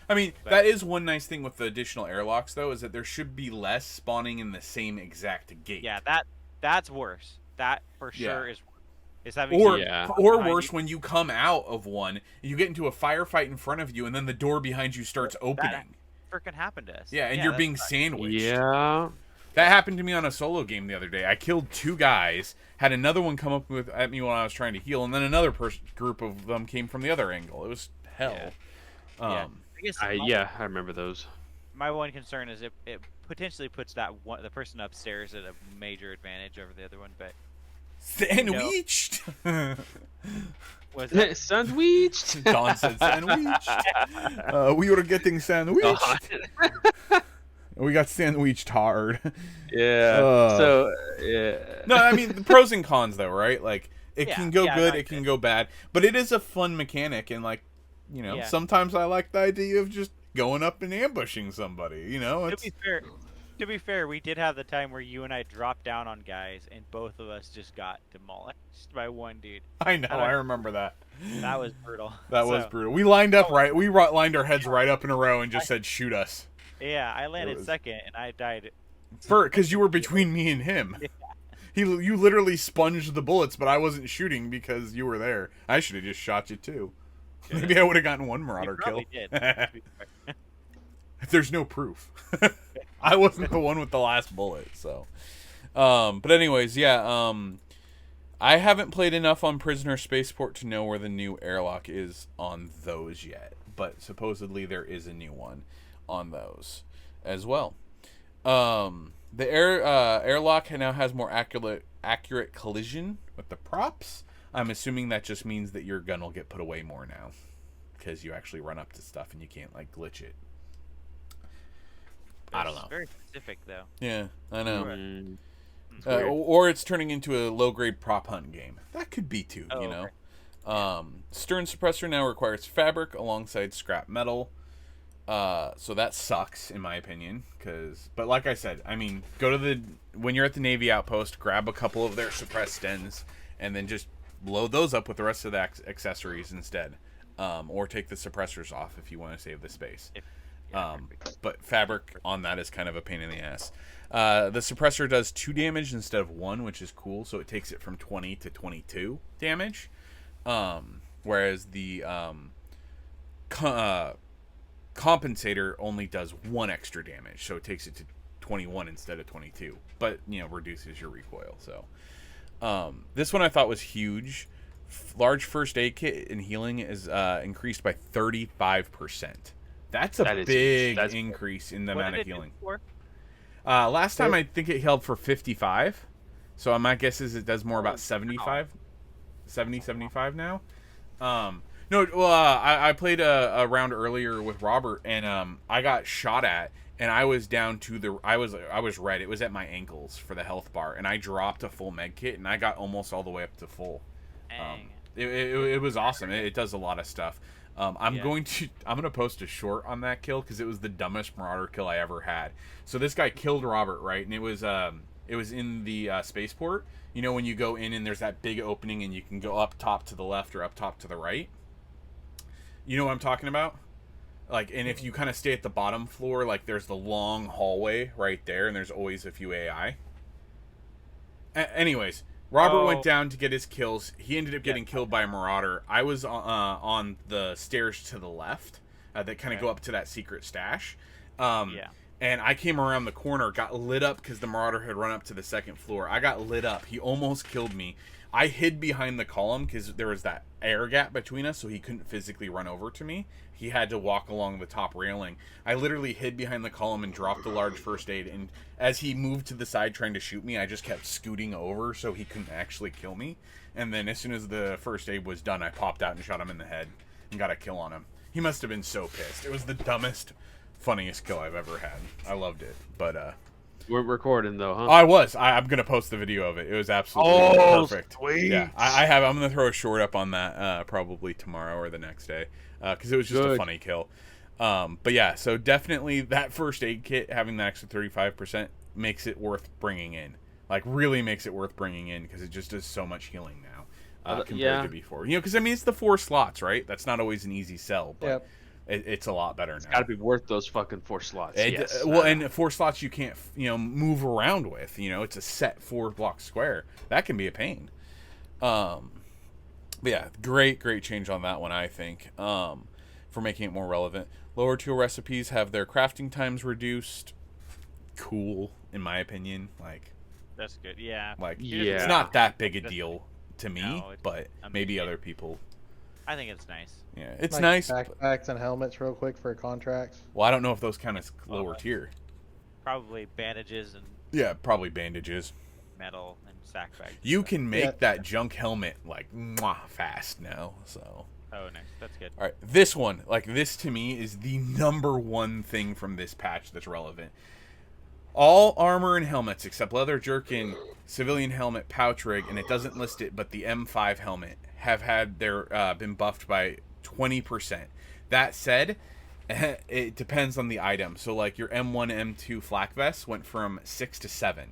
I mean, But that is one nice thing with the additional airlocks, though, is that there should be less spawning in the same exact gate. yeah, that's worse. That for sure Yeah. is worse. Is having Or, someone Yeah. or behind worse, you. when you come out of one, you get into a firefight in front of you, and then the door behind you starts opening. Freaking happened to us. Yeah, and you're that's being not- sandwiched. Yeah. That happened to me on a solo game the other day. I killed 2 guys, had another one come up at me when I was trying to heal, and then another group of them came from the other angle. It was hell. Yeah. Yeah. I guess I remember those. my one concern is it potentially puts the person upstairs at a major advantage over the other one, but Sandwiched. was that Sandwiched. Don said sandwiched. We were getting sandwiched. We got sandwiched hard. Yeah. So yeah. No, I mean the pros and cons though, right? Like it Yeah, can go yeah, good, I it can go bad, but it is a fun mechanic, and like, you know, Yeah. sometimes I like the idea of just going up and ambushing somebody. You know, it's to be fair, we did have the time where you and I dropped down on guys, and both of us just got demolished by one dude. I know, I don't- I remember that. That was brutal. That was So, brutal. We lined up right. We lined our heads right up in a row and just said, "Shoot us," Yeah, I landed was- second, and I died. because you were between me and him. You literally sponged the bullets, but I wasn't shooting because you were there. I should have just shot you too. Maybe I would have gotten one You Marauder kill. probably did. to be fair. There's no proof. I wasn't the one with the last bullet, so. But anyways, yeah. I haven't played enough on Prisoner Spaceport to know where the new airlock is on those yet, but supposedly there is a new one on those as well. The airlock now has more accurate collision with the props. I'm assuming that just means that your gun will get put away more now, because you actually run up to stuff and you can't like glitch it. I don't It's know. Very specific though. Yeah, I know. Mm. Weird. Or it's turning into a low-grade prop hunt game. That could be too, Oh, you know. right. Stern suppressor now requires fabric alongside scrap metal. So that sucks in my opinion, but like I said, I mean, when you're at the Navy outpost, grab a couple of their suppressed stens and then just load those up with the rest of the accessories instead. Or take the suppressors off if you want to save the space. But fabric on that is kind of a pain in the ass. The suppressor does 2 damage instead of 1, which is cool, so it takes it from 20 to 22 damage. Whereas the compensator only does 1 extra damage, so it takes it to 21 instead of 22, but you know, reduces your recoil. So this one I thought was huge. Large first aid kit and healing is increased by 35%. That's a That is big huge. That's increase in the What amount did of it do healing. for? Last time I think it held for 55, so my guess is it does more about 75 now. No, well, I played a round earlier with Robert, and I got shot at, and I was down to I was red. It was at my ankles for the health bar, and I dropped a full med kit, and I got almost all the way up to full. Dang. It was awesome. It does a lot of stuff. I'm Yeah. going to post a short on that kill because it was the dumbest Marauder kill I ever had. So this guy killed Robert, right? And it was in the spaceport. You know, when you go in and there's that big opening and you can go up top to the left or up top to the right. You know what I'm talking about? Like, and if you kind of stay at the bottom floor, like there's the long hallway right there, and there's always a few AI. Anyways, Robert went down to get his kills. He ended up getting killed by a Marauder. I was on the stairs to the left that kind of go up to that secret stash. And I came around the corner, got lit up because the Marauder had run up to the second floor. I got lit up. He almost killed me. I hid behind the column because there was that air gap between us, so he couldn't physically run over to me. He had to walk along the top railing. I literally hid behind the column and dropped the large first aid. And as he moved to the side trying to shoot me, I just kept scooting over so he couldn't actually kill me. And then as soon as the first aid was done, I popped out and shot him in the head and got a kill on him. He must have been so pissed. It was the dumbest, funniest kill I've ever had. I loved it. But We're recording though, huh? I was. I'm gonna post the video of it. It was absolutely perfect. Sweet. Yeah, I have. I'm gonna throw a short up on that probably tomorrow or the next day because it was just a funny kill. But yeah, so definitely that first aid kit having that extra 35% makes it worth bringing in Like, really makes it worth bringing in because it just does so much healing now compared yeah. to before. You know, because I mean, it's the 4 slots, right? That's not always an easy sell, but Yep. it's a lot better It's now. got to be worth those fucking 4 slots. Yes. Well, and 4 slots you can't, move around with. You know, it's a set 4 block square. That can be a pain. But yeah, great change on that one, I think, for making it more relevant. Lower tier recipes have their crafting times reduced. Cool, in my opinion. That's good. Yeah. Like, Yeah. it's not that big a deal to me, No, but maybe other people. I think it's nice. Yeah, it's Like nice. backpacks and helmets, real quick for contracts. Well, I don't know if those count as lower tier. Probably bandages and Yeah, probably bandages. metal and sack bags. You can make that junk helmet fast now. So. Oh, nice. That's good. All right, this one, this to me is the number one thing from this patch that's relevant. All armor and helmets except leather jerkin, civilian helmet, pouch rig, and it doesn't list it, but the M5 helmet have had their been buffed by 20%. That said, it depends on the item. So like your M1, M2 flak vest went from 6 to 7.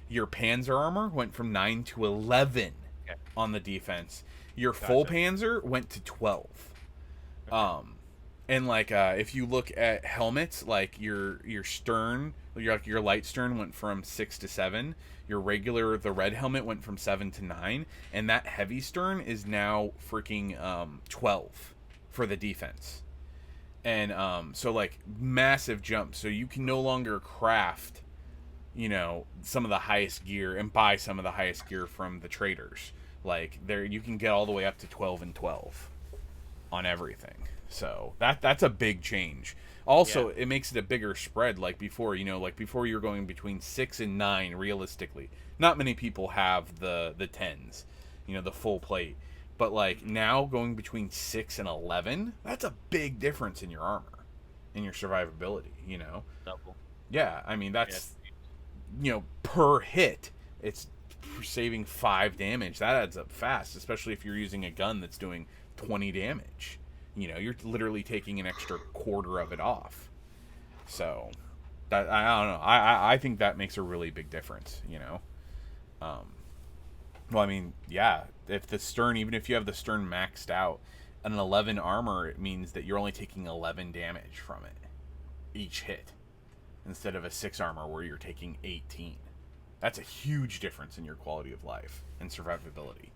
Your Panzer armor went from 9 to 11 on the defense. Your full Panzer went to 12. And if you look at helmets, like your stern, your light stern went from 6 to 7. Your regular, the red helmet went from 7 to 9, and that heavy stern is now freaking 12 for the defense. And so massive jump. So you can no longer craft, some of the highest gear and buy some of the highest gear from the traders. There you can get all the way up to 12 and 12 on everything. So that's a big change. Also, it makes it a bigger spread. Like before, before you're going between 6 and 9 realistically. Not many people have the 10s, the full plate. But now going between 6 and 11, that's a big difference in your armor, in your survivability, Double. Yeah, I mean that's per hit, it's saving 5 damage. That adds up fast, especially if you're using a gun that's doing 20 damage. You're literally taking an extra quarter of it off. So, that I don't know. I think that makes a really big difference. Well, I mean, yeah. If the stern, even if you have the stern maxed out, an 11 armor, it means that you're only taking 11 damage from it each hit, instead of a 6 armor where you're taking 18. That's a huge difference in your quality of life and survivability.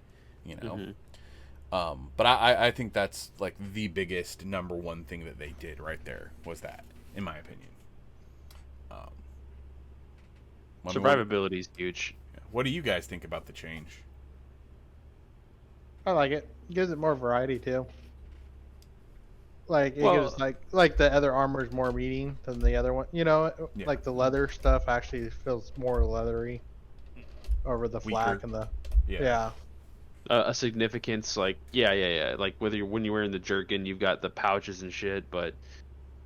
Mm-hmm. But I think that's the biggest number one thing that they did right there was that, in my opinion. Survivability is huge. What do you guys think about the change? I like it. Gives it more variety too. It gives like the other armor is more meaty than the other one. Like the leather stuff actually feels more leathery over the flak and the a significance, like whether when you're wearing the jerkin, you've got the pouches and shit, but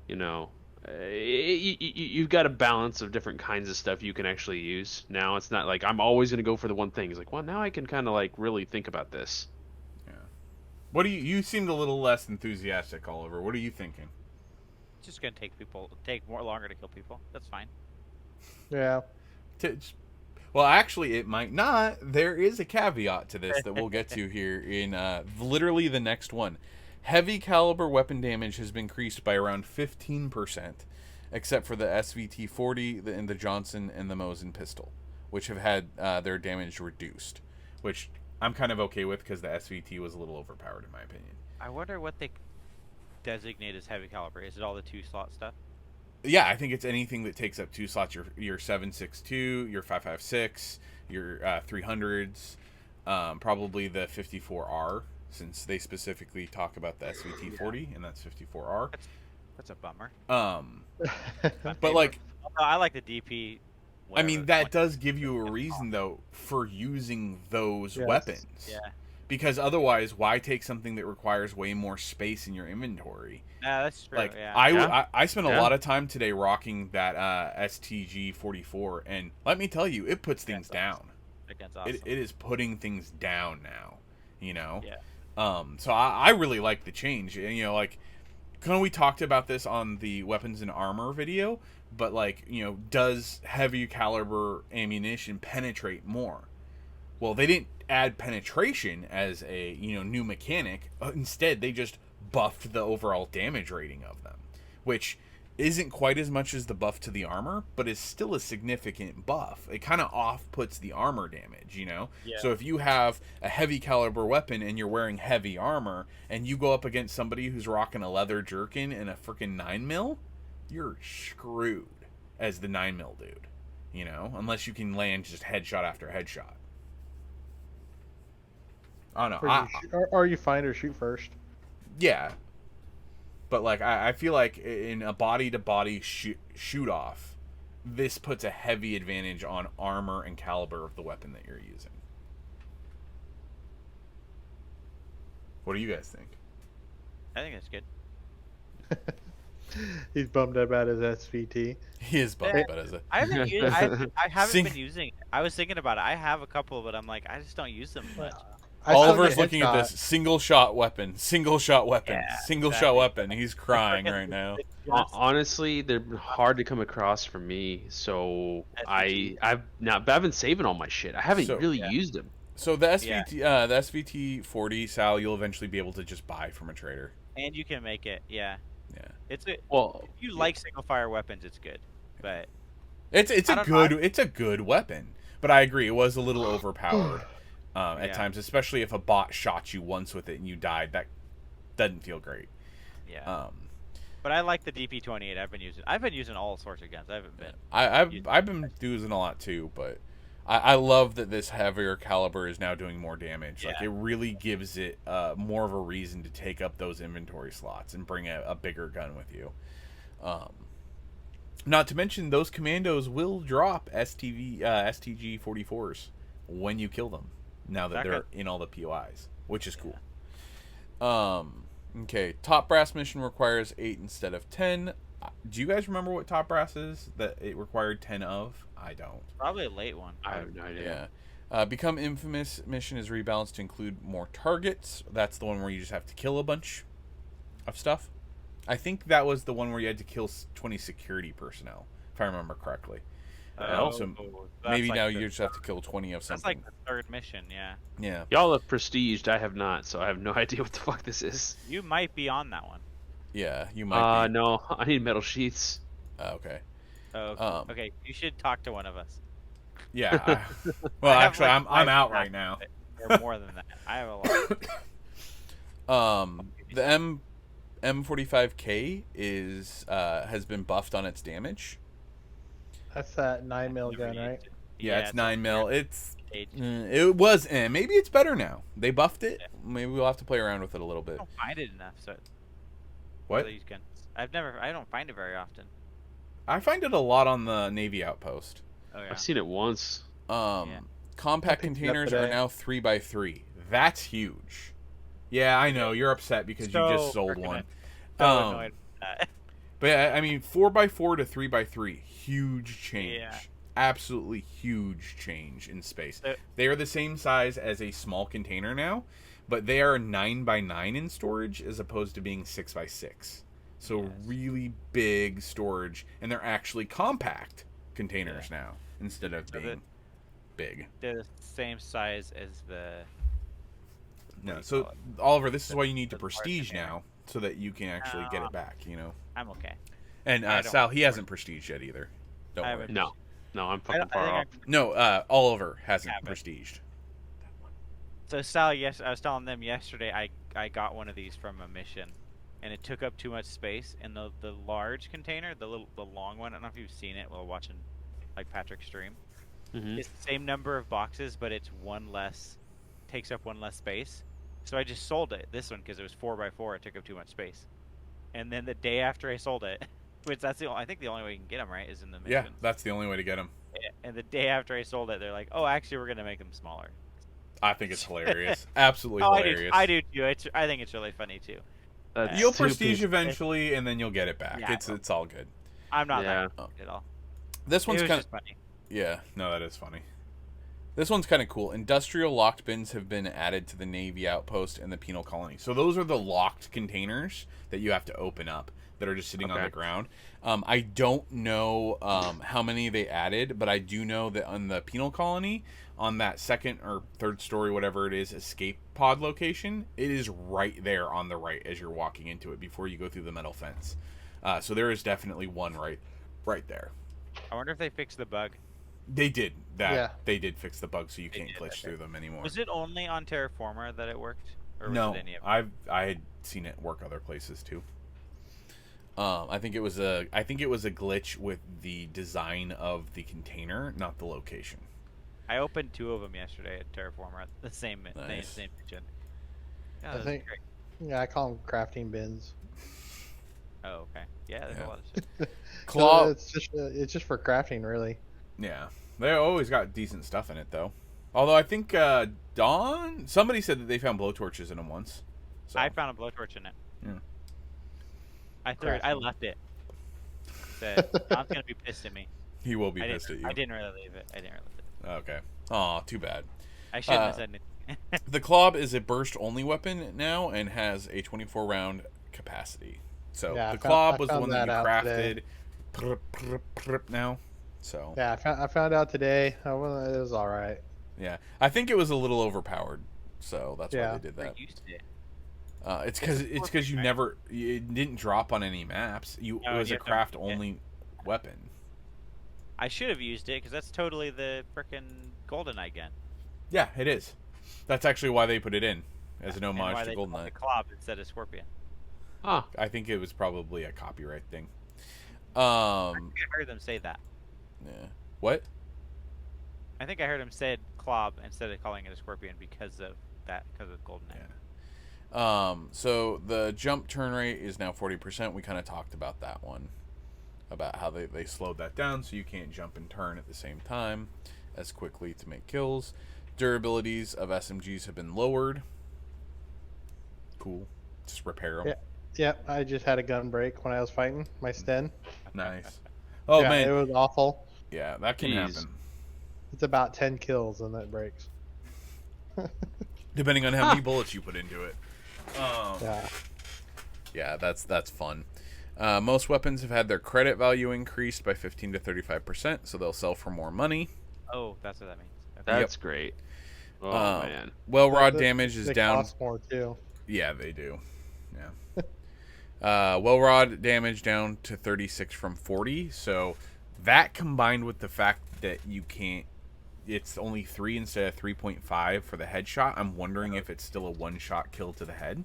you've got a balance of different kinds of stuff you can actually use. Now it's not like I'm always going to go for the one thing. It's like, well, now I can kind of really think about this. Yeah. What do you seemed a little less enthusiastic, Oliver. What are you thinking? It's just gonna take more longer to kill people. That's fine. Yeah. Well, actually, it might not. There is a caveat to this that we'll get to here in literally the next one. Heavy caliber weapon damage has been increased by around 15%, except for the SVT-40, the Johnson, and the Mosin pistol, which have had their damage reduced, which I'm kind of okay with because the SVT was a little overpowered in my opinion. I wonder what they designate as heavy caliber. Is it all the 2-slot stuff? Yeah, I think it's anything that takes up 2 slots. Your 7.62, your 5.56, your 300s, probably the 54R, since they specifically talk about the SVT-40, and that's 54R. That's a bummer. But I like the DP. I mean, that does give you a reason though for using those weapons. Yeah. Because otherwise, why take something that requires way more space in your inventory? Yeah, that's true. I spent a lot of time today rocking that STG-44, and let me tell you, it puts things down. Awesome. It is putting things down now. Yeah. So I really like the change. And kind of we talked about this on the weapons and armor video, but like, does heavy caliber ammunition penetrate more? Well, they didn't add penetration as a new mechanic. Instead, they just buffed the overall damage rating of them, which isn't quite as much as the buff to the armor, but is still a significant buff. It kind of off-puts the armor damage, Yeah. So if you have a heavy caliber weapon and you're wearing heavy armor, and you go up against somebody who's rocking a leather jerkin and a freaking 9mm, you're screwed as the 9mm dude, unless you can land just headshot after headshot. I don't know. Or you find or shoot first. Yeah. But, like, I feel like in a body-to-body shoot-off, this puts a heavy advantage on armor and caliber of the weapon that you're using. What do you guys think? I think that's good. He's bummed about his SVT. He is bummed about it. I haven't used. I haven't been using it. I was thinking about it. I have a couple, but I'm like, I just don't use them much. Oliver's looking at this single shot weapon, single shot weapon. He's crying right now. Honestly, they're hard to come across for me, so I've been saving all my shit. I haven't really used them. So the SVT 40, Sal, you'll eventually be able to just buy from a trader. And you can make it, yeah. Yeah. If you like single fire weapons, it's good. But it's a good weapon. But I agree, it was a little overpowered at times, especially if a bot shot you once with it and you died. That doesn't feel great. Yeah. But I like the DP28. I've been using all sorts of guns. I haven't been. I've been using a lot too, but I love that this heavier caliber is now doing more damage. Like, it really gives it more of a reason to take up those inventory slots and bring a bigger gun with you. Not to mention, those commandos will drop STG 44s when you kill them, now that they're in all the POIs, which is cool. Okay, Top Brass mission requires 8 instead of 10. Do you guys remember what Top Brass is that it required 10 of? I don't. Probably a late one. I have no idea. Yeah. Become Infamous mission is rebalanced to include more targets. That's the one where you just have to kill a bunch of stuff. I think that was the one where you had to kill 20 security personnel, if I remember correctly. So maybe now you just have to kill 20 of something. That's like the third mission, yeah. Yeah. Y'all have prestiged. I have not, so I have no idea what the fuck this is. You might be on that one. Yeah, you might be. No, I need metal sheets. Okay. Oh, okay. You should talk to one of us. Yeah. Actually, I'm out right now. Or more than that. I have a lot. The M45K has been buffed on its damage. That's that 9mm gun, right? Yeah, it's 9mm. It was maybe it's better now. They buffed it. Maybe we'll have to play around with it a little bit. I don't find it enough. So what? These guns. I don't find it very often. I find it a lot on the Navy outpost. Oh, yeah. I've seen it once. Compact containers are now 3x3. That's huge. Yeah, I know you're upset because you just sold one. Annoyed with that. But yeah, I mean, 4x4 to 3x3, huge change. Yeah. Absolutely huge change in space. They are the same size as a small container now, but they are 9x9 in storage as opposed to being 6x6. So really big storage, and they're actually compact containers now instead of being big. They're the same size as the. No, so Oliver, this is why you need to prestige now, so that you can actually get it back. I'm okay. And Sal, he hasn't prestiged yet either. Don't worry. No, I'm fucking far off. No, Oliver hasn't prestiged. So Sal, yes, I was telling them yesterday. I got one of these from a mission, and it took up too much space. And the large container, the long one. I don't know if you've seen it while watching, like, Patrick's stream. Mm-hmm. It's the same number of boxes, but it's takes up one less space. So I just sold it, this one, because it was 4x4. It took up too much space. And then the day after I sold it, which I think the only way you can get them, right, is in the missions. Yeah, that's the only way to get them. And the day after I sold it, they're like, "Oh, actually, we're gonna make them smaller." I think it's hilarious. Absolutely hilarious. I do too. I think it's really funny too. You'll prestige eventually, and then you'll get it back. Yeah, it's all good. I'm not that at all. This one's kind of funny. Yeah, no, that is funny. This one's kind of cool. Industrial locked bins have been added to the Navy outpost and the penal colony. So those are the locked containers that you have to open up that are just sitting on the ground. I don't know how many they added, but I do know that on the penal colony, on that second or third story, whatever it is, escape pod location, it is right there on the right as you're walking into it before you go through the metal fence. So there is definitely one right there. I wonder if they fixed the bug. They did that. Yeah. They did fix the bug, so you can't glitch through them anymore. Was it only on Terraformer that it worked? Or was No, it any of I had seen it work other places too. I think it was a glitch with the design of the container, not the location. I opened 2 of them yesterday at Terraformer, the same Nice. same engine. Yeah, I that's think. great. Yeah, I call them crafting bins. Oh, okay. Yeah, there's Yeah. a lot of shit. Claw. So it's just for crafting, really. Yeah, they always got decent stuff in it though. Although I think somebody said that they found blowtorches in them once. So. I found a blowtorch in it. Yeah. I threw it. I Crafting. left it. Said, Don's gonna be pissed at me. He will be pissed at you. I didn't really leave it. Okay. Aw, too bad. I shouldn't have said anything. The Club is a burst-only weapon now and has a 24-round capacity. So Yeah, the I Club found was the one that you out crafted. today. Now, so Yeah, I found out today. It was all right. yeah, I think it was a little overpowered. So that's why Yeah. they did I that. used it. It's because you right? never it didn't drop on any maps. It Oh, was you a have to- craft only weapon. I should have used it because that's totally the frickin' GoldenEye gun. Yeah, it is. That's actually why they put it in as an And homage why to they called GoldenEye. the Club instead of Scorpion. Huh. I think it was probably a copyright thing. I heard them say that. Yeah. What? I think I heard him said Club instead of calling it a Scorpion because of that, because of GoldenEye. Yeah. So the jump turn rate is now 40%. We kind of talked about that one, about how they slowed that down so you can't jump and turn at the same time as quickly to make kills. Durabilities of SMGs have been lowered. Cool. Just repair them. Yeah. Yep, I just had a gun break when I was fighting my Sten. Nice. Oh yeah, man, it was awful. yeah, that can Jeez. happen. It's about 10 kills and that breaks. Depending on how many bullets you put into it. Yeah. Yeah, that's fun. Most weapons have had their credit value increased by 15 to 35%, so they'll sell for more money. Oh, that's what that means. Okay. That's great. Oh man. Well, rod They- damage is they down. cost more too. Yeah, they do. Yeah. Well, rod damage down to 36 from 40. So that combined with the fact that you can't, it's only 3 instead of 3.5 for the headshot. I'm wondering if it's still a one-shot kill to the head.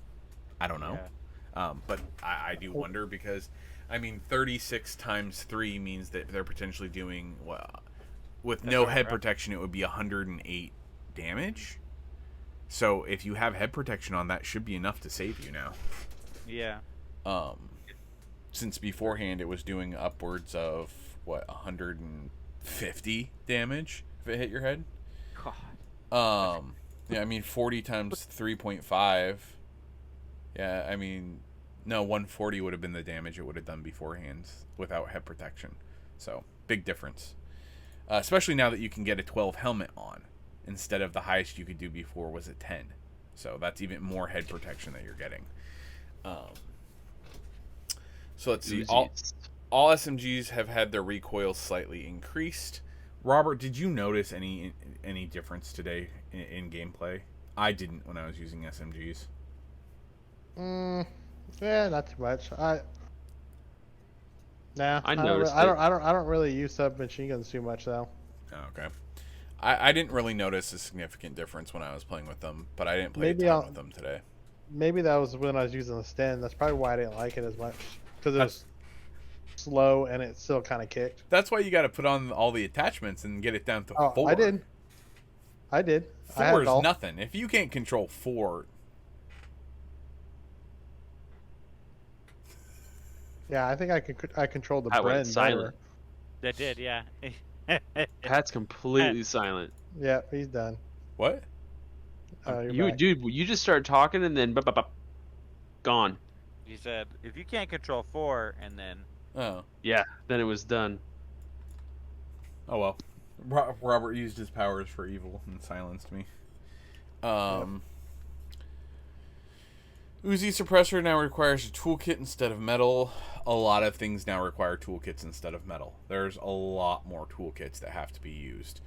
I don't know. Yeah. But I do wonder because, I mean, 36 times 3 means that they're potentially doing, well, with That's no right, head right. protection, it would be 108 damage. So if you have head protection on, that should be enough to save you now. Yeah. Since beforehand it was doing upwards of, what, 150 damage if it hit your head? God. Yeah, I mean, 40 times 3.5. Yeah, I mean, no, 140 would have been the damage it would have done beforehand without head protection. So, big difference. Especially now that you can get a 12 helmet on instead of the highest you could do before was a 10. So, that's even more head protection that you're getting. So, let's see. All SMGs have had their recoil slightly increased. Robert, did you notice any difference today in gameplay? I didn't when I was using SMGs. Yeah, not too much. Nah, I don't noticed re- I don't really use submachine guns too much though. Oh, okay. I didn't really notice a significant difference when I was playing with them, but I didn't play Maybe a ton I'll- with them today. Maybe that was when I was using the Sten. That's probably why I didn't like it as much because it was slow and it still kind of kicked. That's why you got to put on all the attachments and get it down to Oh, 4. I did. I had 4 it is all. nothing. If you can't control 4, Yeah, I think I controlled the That went Bren silent. That did, yeah. That's completely silent. better. Yeah, he's done. what? You're You back. dude, you just started talking and then gone. He said, if you can't control 4, and then Oh, Yeah, then it was done. oh well. Robert used his powers for evil and silenced me. Uzi suppressor now requires a toolkit instead of metal. A lot of things now require toolkits instead of metal. There's a lot more toolkits that have to be used.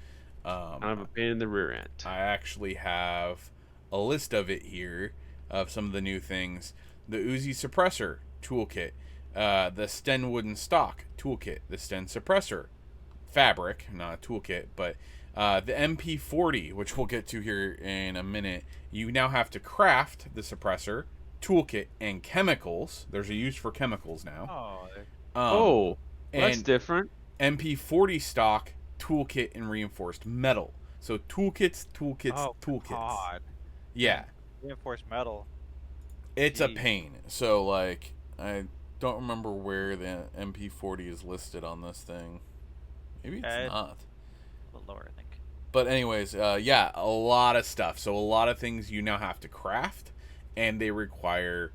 Kind of a pain in the rear end. I actually have a list of it here of some of the new things. The Uzi suppressor toolkit, the Sten wooden stock toolkit, the Sten suppressor fabric, not a toolkit, but the MP40, which we'll get to here in a minute. You now have to craft the suppressor toolkit and chemicals. There's a use for chemicals now. That's different. MP40 stock toolkit and reinforced metal. So toolkits. God. Yeah. Reinforced metal. It's a pain. So like I don't remember where the MP40 is listed on this thing. Maybe it's not. A little lower, I think. But anyways, yeah, a lot of stuff. So a lot of things you now have to craft, and they require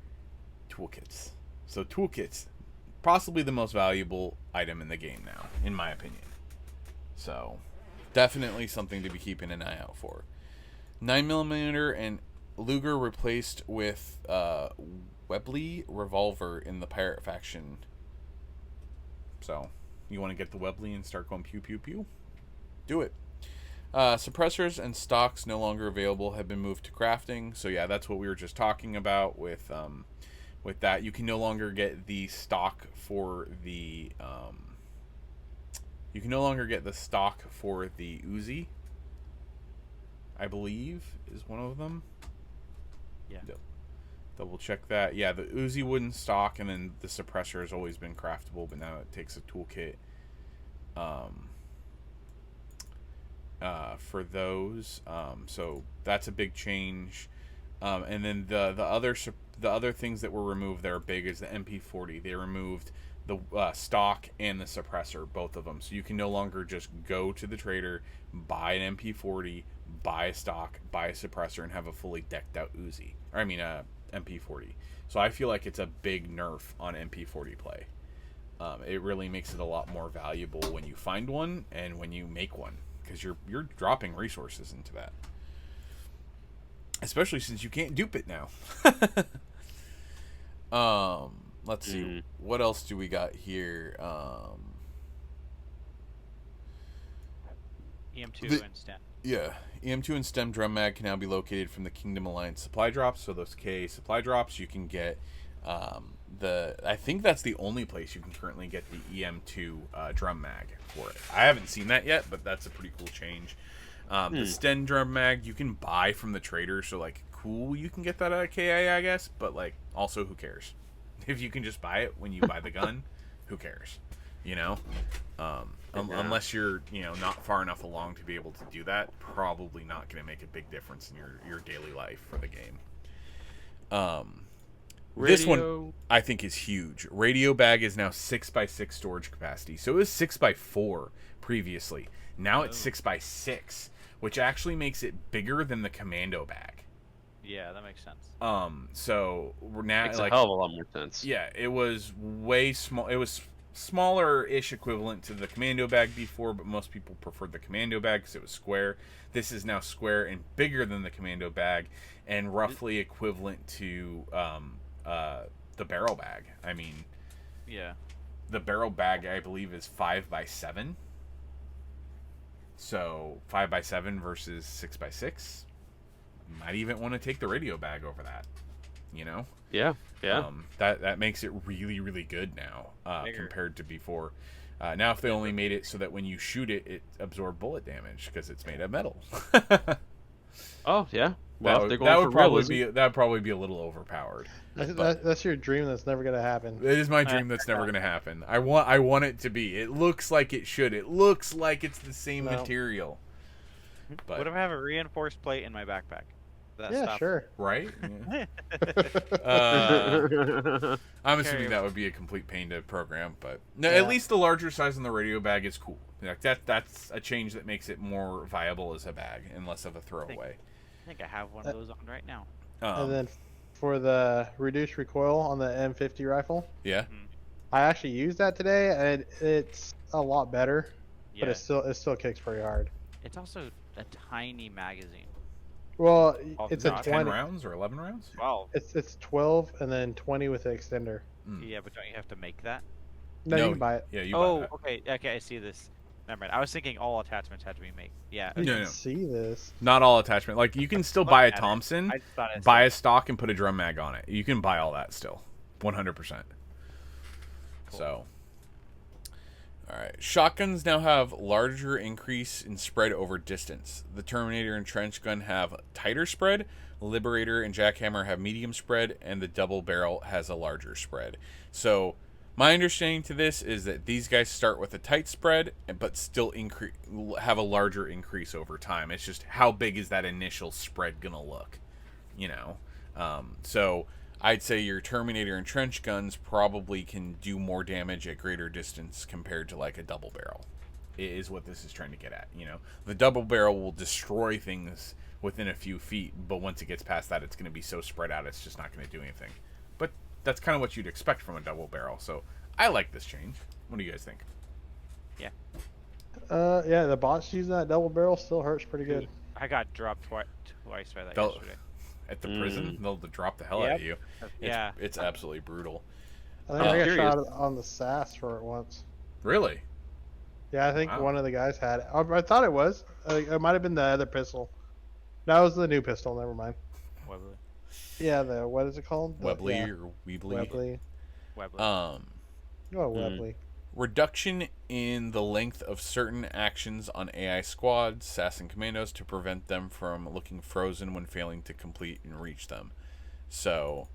toolkits. So toolkits, possibly the most valuable item in the game now, in my opinion. So definitely something to be keeping an eye out for. 9mm and Luger replaced with Webley revolver in the pirate faction. So you want to get the Webley and start going pew pew pew? Do it. Suppressors and stocks no longer available have been moved to crafting. So yeah, that's what we were just talking about with that. You can no longer get the stock for the Uzi. I believe is one of them. Yeah. Double check that. Yeah, the Uzi wooden stock, and then the suppressor has always been craftable, but now it takes a toolkit. For those, so that's a big change. And then the other things that were removed that are big is the MP40. They removed the stock and the suppressor, both of them. So you can no longer just go to the trader, buy an MP40, buy a stock, buy a suppressor, and have a fully decked out Uzi. Or I mean, MP40. So I feel like it's a big nerf on MP40 play. It really makes it a lot more valuable when you find one and when you make one, because you're dropping resources into that, especially since you can't dupe it now. Let's see, what else do we got here? EM2 and STEM. Yeah, EM2 and STEM drum mag can now be located from the Kingdom Alliance supply drops. So those KA supply drops, you can get I think that's the only place you can currently get the EM2 drum mag for it. I haven't seen that yet, but that's a pretty cool change. The Sten drum mag you can buy from the trader, so like cool, you can get that at KA, I guess, but like also who cares? If you can just buy it when you buy the gun, who cares? You know? Unless you're, not far enough along to be able to do that, probably not going to make a big difference in your daily life for the game. This one I think is huge. Radio bag is now 6x6 storage capacity. So it was 6x4 previously. Now it's 6x6, which actually makes it bigger than the commando bag. Yeah, that makes sense. So we're now makes a hell of a lot more sense. Yeah, it was way small. It was smaller-ish equivalent to the commando bag before, but most people preferred the commando bag because it was square. This is now square and bigger than the commando bag, and roughly equivalent to the barrel bag. I mean, yeah, the barrel bag I believe is 5x7. So 5x7 versus 6x6. Might even want to take the radio bag over that. Yeah. That makes it really, really good now compared to before. Now, if they only made it so that when you shoot it, it absorbs bullet damage because it's made of metal. Oh yeah. Well, that would probably be a little overpowered. That's your dream. That's never gonna happen. It is my dream. That's never gonna happen. I want it to be. It looks like it should. It looks like it's the same material. But what if I have a reinforced plate in my backpack? Yeah, sure. Right? Yeah. I'm assuming that would be a complete pain to program, but no, at least the larger size on the radio bag is cool. Like that's a change that makes it more viable as a bag and less of a throwaway. I think I have one of those on right now. And then for the reduced recoil on the M50 rifle, yeah, I actually used that today, and it's a lot better. but Yeah. it still kicks pretty hard. It's also a tiny magazine. Well, Oh, it's Is a it not 10 20. rounds or 11 rounds? 12. It's 12 and then 20 with the extender. Yeah, but don't you have to make that? No, you can buy it. Yeah, you buy Oh, that. okay. Okay, I see this. Never mind. I was thinking all attachments had to be made. Yeah. You No, can no. see this. Not all attachment. Like, you can still buy a Thompson, I just thought I buy said- a stock, and put a drum mag on it. You can buy all that still. 100%. Cool. So. Alright. Shotguns now have larger increase in spread over distance. The Terminator and Trench Gun have tighter spread. Liberator and Jackhammer have medium spread. And the Double Barrel has a larger spread. So, my understanding to this is that these guys start with a tight spread, but still have a larger increase over time. It's just how big is that initial spread gonna look, you know? So I'd say your Terminator and Trench Guns probably can do more damage at greater distance compared to like a double barrel. Is what this is trying to get at, you know? The double barrel will destroy things within a few feet, but once it gets past that, it's going to be so spread out, it's just not going to do anything. But that's kind of what you'd expect from a double barrel, so I like this change. What do you guys think? Yeah. Yeah, the bots using that double barrel still hurts pretty good. I got dropped twice by that They'll- yesterday. At the prison, they'll drop the hell out Yep. of you. Yeah. It's absolutely brutal. I think I'm I got curious. shot on the SAS for it once. Really? Yeah, I think Wow. one of the guys had it. I thought it was. It might have been the other pistol. That was the new pistol. Never mind. Webley. Yeah, the what is it called? Webley Yeah, or Weebly? Webley. Webley. Oh, Webley. Reduction in the length of certain actions on AI squads, SAS, and commandos to prevent them from looking frozen when failing to complete and reach them. So,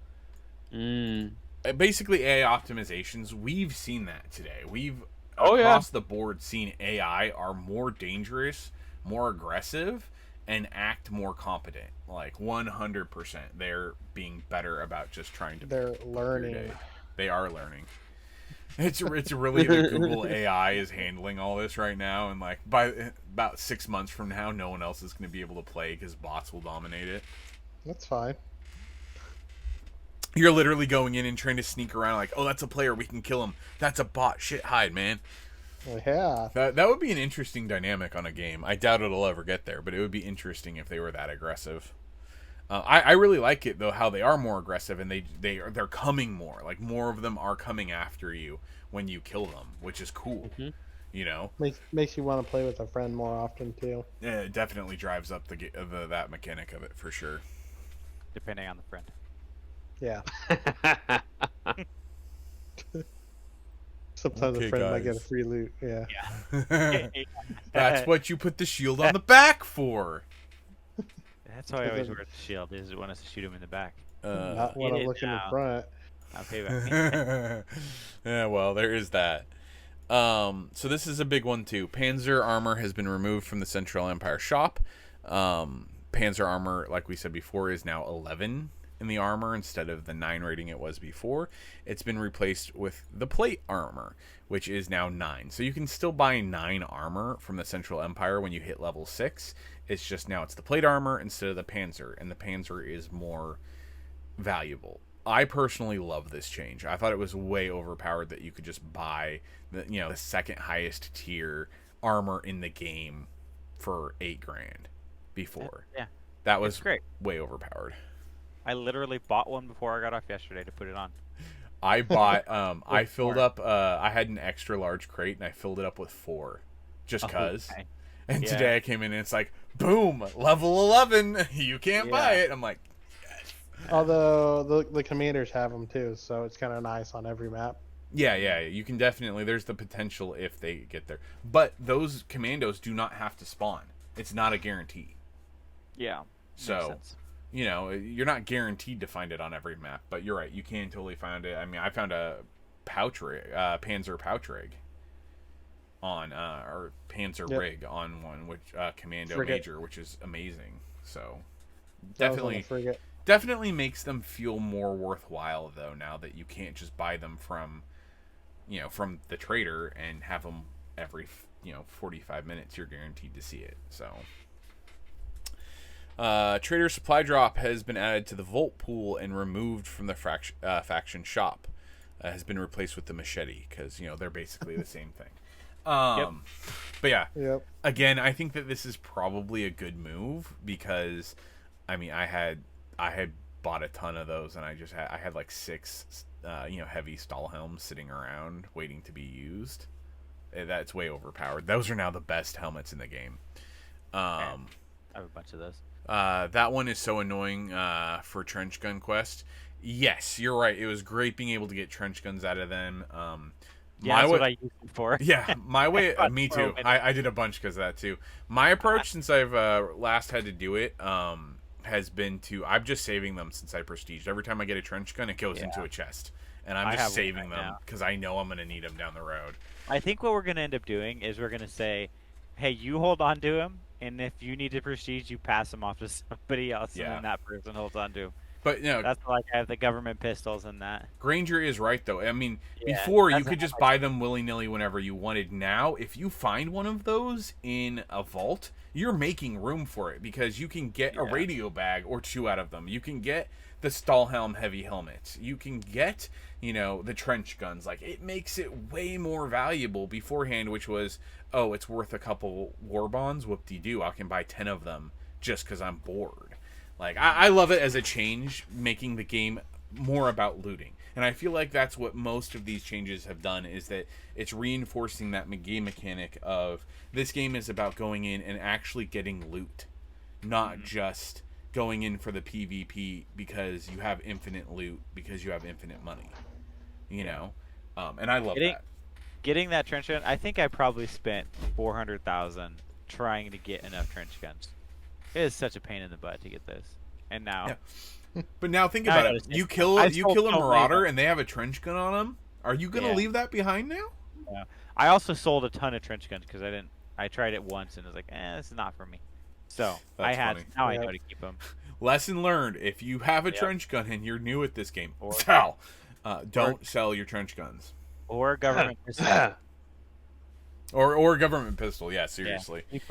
basically AI optimizations, we've seen that today. We've across the board seen AI are more dangerous, more aggressive, and act more competent. Like 100%. They're being better about just trying to They're your learning. day. They are learning. It's really the Google AI is handling all this right now, and like by about 6 months from now, no one else is going to be able to play because bots will dominate it. That's fine. You're literally going in and trying to sneak around like, oh, that's a player, we can kill him. That's a bot. Shit, hide, man. Well, yeah. That would be an interesting dynamic on a game. I doubt it'll ever get there, but it would be interesting if they were that aggressive. I really like it though how they are more aggressive and they're coming more. Like more of them are coming after you when you kill them, which is cool. Mm-hmm. You know, Makes you want to play with a friend more often too. yeah, it definitely drives up that mechanic of it for sure. Depending on the friend. Yeah. Sometimes Okay, a friend might get a guys. free loot. Yeah. That's what you put the shield on the back for. That's why I always wear the shield. Is want us to shoot him in the back. Not when Get I'm it looking in now. front. I'll pay back. Yeah, well, there is that. So this is a big one too. Panzer armor has been removed from the Central Empire shop. Panzer armor, like we said before, is now 11 in the armor instead of the 9 rating it was before. It's been replaced with the plate armor, which is now 9. So you can still buy 9 armor from the Central Empire when you hit level 6. It's just now it's the plate armor instead of the Panzer, and the Panzer is more valuable. I personally love this change. I thought it was way overpowered that you could just buy the second highest tier armor in the game for $8,000 before. Yeah. That was It's great. way overpowered. I literally bought one before I got off yesterday to put it on. I bought I filled up I had an extra large crate and I filled it up with 4 just cuz. Okay. And Yeah. today I came in and it's like, boom, level 11. You can't buy Yeah. it. I'm like, Although the commanders have them too, so it's kind of nice on every map. yeah, you can definitely. There's the potential if they get there, but those commandos do not have to spawn. It's not a guarantee. Yeah. Makes So, sense. you're not guaranteed to find it on every map. But you're right, you can totally find it. I mean, I found a Panzer pouch rig on or Panzer Yep. rig on one, which commando Frigate. major, which is amazing. So That was on the definitely. frigate. Definitely makes them feel more worthwhile though now that you can't just buy them from from the trader and have them every 45 minutes. You're guaranteed to see it. So trader supply drop has been added to the vault pool and removed from the faction shop. Has been replaced with the machete because they're basically the same thing. Yep. But yeah, Yep. again, I think that this is probably a good move because, I mean, I had bought a ton of those, and I had like 6, heavy Stahlhelms sitting around waiting to be used. That's way overpowered. Those are now the best helmets in the game. I have a bunch of those. That one is so annoying for trench gun quest. Yes, you're right. It was great being able to get trench guns out of them. Yeah, My that's way, what I used it for. yeah, my way. Got Me so too. many. I did a bunch because of that too. My approach since I've last had to do it has been to I'm just saving them since I prestiged. Every time I get a trench gun, it goes into a chest, and I'm I just have one saving right them now. because I know I'm gonna need them down the road. I think what we're gonna end up doing is we're gonna say, "Hey, you hold on to him, and if you need to prestige, you pass him off to somebody else, and Yeah. then that person holds on to him." But That's like I have the government pistols and that. Granger is right though. I mean, Yeah, before you that's could just buy them willy nilly whenever you wanted. Now, if you find one of those in a vault, you're making room for it because you can get a Yeah. radio bag or 2 out of them. You can get the Stahlhelm heavy helmets. You can get, the trench guns. Like it makes it way more valuable beforehand, which was, oh, it's worth a couple war bonds. Whoop-de-doo, I can buy 10 of them just because I'm bored. Like, I love it as a change, making the game more about looting. And I feel like that's what most of these changes have done, is that it's reinforcing that game mechanic of this game is about going in and actually getting loot. Not just going in for the PvP because you have infinite loot, because you have infinite money. And I love that. Getting that trench gun, I think I probably spent 400,000 trying to get enough trench guns. It is such a pain in the butt to get this, and now. Yeah. But now think Now I about gotta it. say, You kill I a sold so many Marauder of them. and they have a trench gun on them. Are you gonna Yeah. leave that behind now? Yeah. I also sold a ton of trench guns because I tried it once and was like, this is not for me. So That's I funny. now I Yeah. know to keep them. Lesson learned: if you have a Yep. trench gun and you're new at this game, Or- sell. Don't sell your trench guns Or government pistol. or a government pistol. Yeah, seriously. Yeah, keep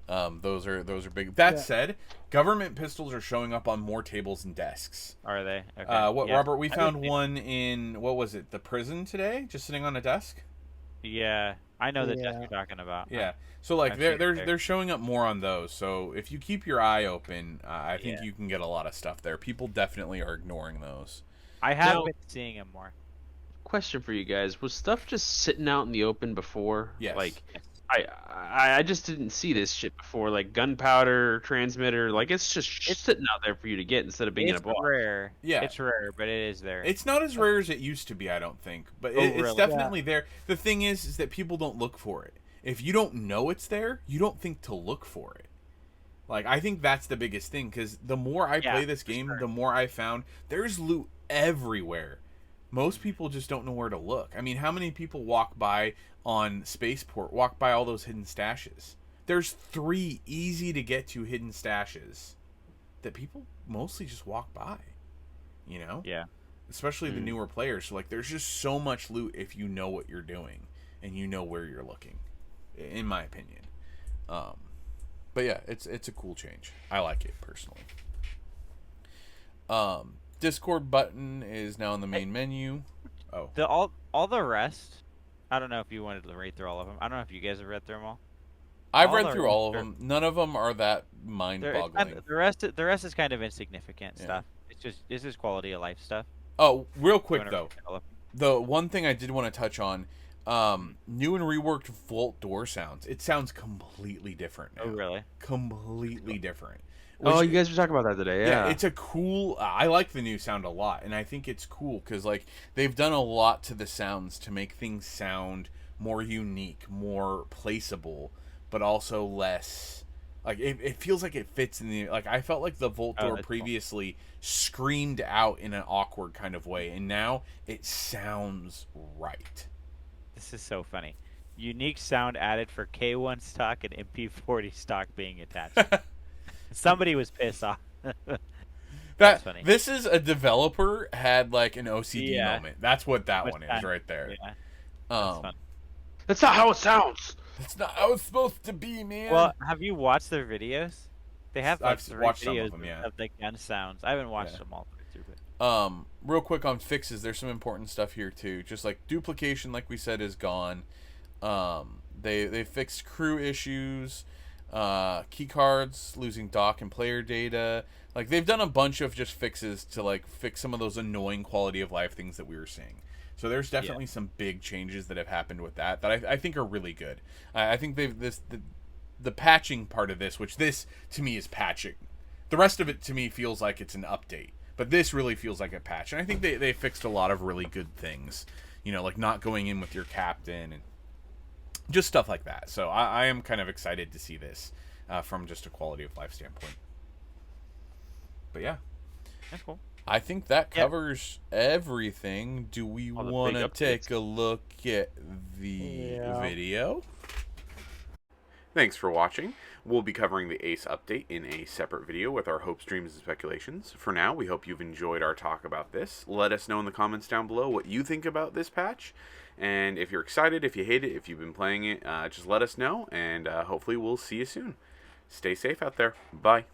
'em. Those are big. That Yeah. said, government pistols are showing up on more tables and desks. Are they? Okay. Yeah. Robert? We I found didn't- one in what was it? The prison today, just sitting on a desk. Yeah, I know the desk Yeah. you're talking about. Yeah. So like I've they're seen it they're there. they're showing up more on those. So if you keep your eye open, I think Yeah. you can get a lot of stuff there. People definitely are ignoring those. I have Now- been seeing them more. Question for you guys: was stuff just sitting out in the open before? Yes. Like, I just didn't see this shit before. Like gunpowder transmitter, like it's sitting out there for you to get instead of being in a It's box. rare. Yeah. It's rare, but it is there. It's not as rare as it used to be, I don't think, but Oh, it's really? definitely there. The thing is that people don't look for it. If you don't know it's there, you don't think to look for it. Like I think that's the biggest thing because the more I play this for game, sure. the more I found there's loot everywhere. Most people just don't know where to look. I mean, how many people walk by on Spaceport, walk by all those hidden stashes? There's 3 easy to get to hidden stashes that people mostly just walk by. Yeah. Especially the newer players. So like there's just so much loot if you know what you're doing and you know where you're looking, in my opinion. But yeah, it's a cool change. I like it personally. Discord button is now in the main menu. Oh, All the rest. I don't know if you wanted to read through all of them. I don't know if you guys have read through them all. I've all read the through all of rest them. None of them are that They're- it's mind-boggling. kind of- the rest is kind of insignificant Yeah. stuff. It's just quality of life stuff. Oh, real quick Don't though, read all of them. the one thing I did want to touch on, new and reworked vault door sounds. It sounds completely different now. Oh really? Completely different. Oh, Which- you guys were talking about that today. yeah, Yeah, it's a cool. I like the new sound a lot, and I think it's cool because like they've done a lot to the sounds to make things sound more unique, more placeable, but also less. Like it feels like it fits in the like I felt like the Volt Oh, door that's cool. previously screamed out in an awkward kind of way, and now it sounds right. This is so funny. Unique sound added for K1 stock and MP40 stock being attached. Somebody was pissed off. That's funny. This is a developer had like an OCD Yeah. moment. That's what that Much one is time. right there. Yeah, that's Um, fun. that's not how it sounds. It's not how it's supposed to be, man. Well, have you watched their videos? They have like I've 3 watched some videos of them, yeah. of the gun sounds. I haven't watched Yeah. them all through, but Real quick on fixes, there's some important stuff here too. Just like duplication, like we said, is gone. They fixed crew issues, key cards losing dock and player data. Like they've done a bunch of just fixes to like fix some of those annoying quality of life things that we were seeing. So there's definitely some big changes that have happened with that I think are really good. I think the patching part of this, which this to me is patching. The rest of it to me feels like it's an update, but this really feels like a patch. And I think they fixed a lot of really good things. You know, like not going in with your captain and just stuff like that. So I am kind of excited to see this from just a quality of life standpoint. But yeah, That's cool. I think that covers everything. Do we All the want big to take updates. a look at the Yeah. video? Thanks for watching. We'll be covering the Ace update in a separate video with our hopes, dreams, and speculations. For now, we hope you've enjoyed our talk about this. Let us know in the comments down below what you think about this patch. And if you're excited, if you hate it, if you've been playing it, just let us know. And hopefully we'll see you soon. Stay safe out there. Bye.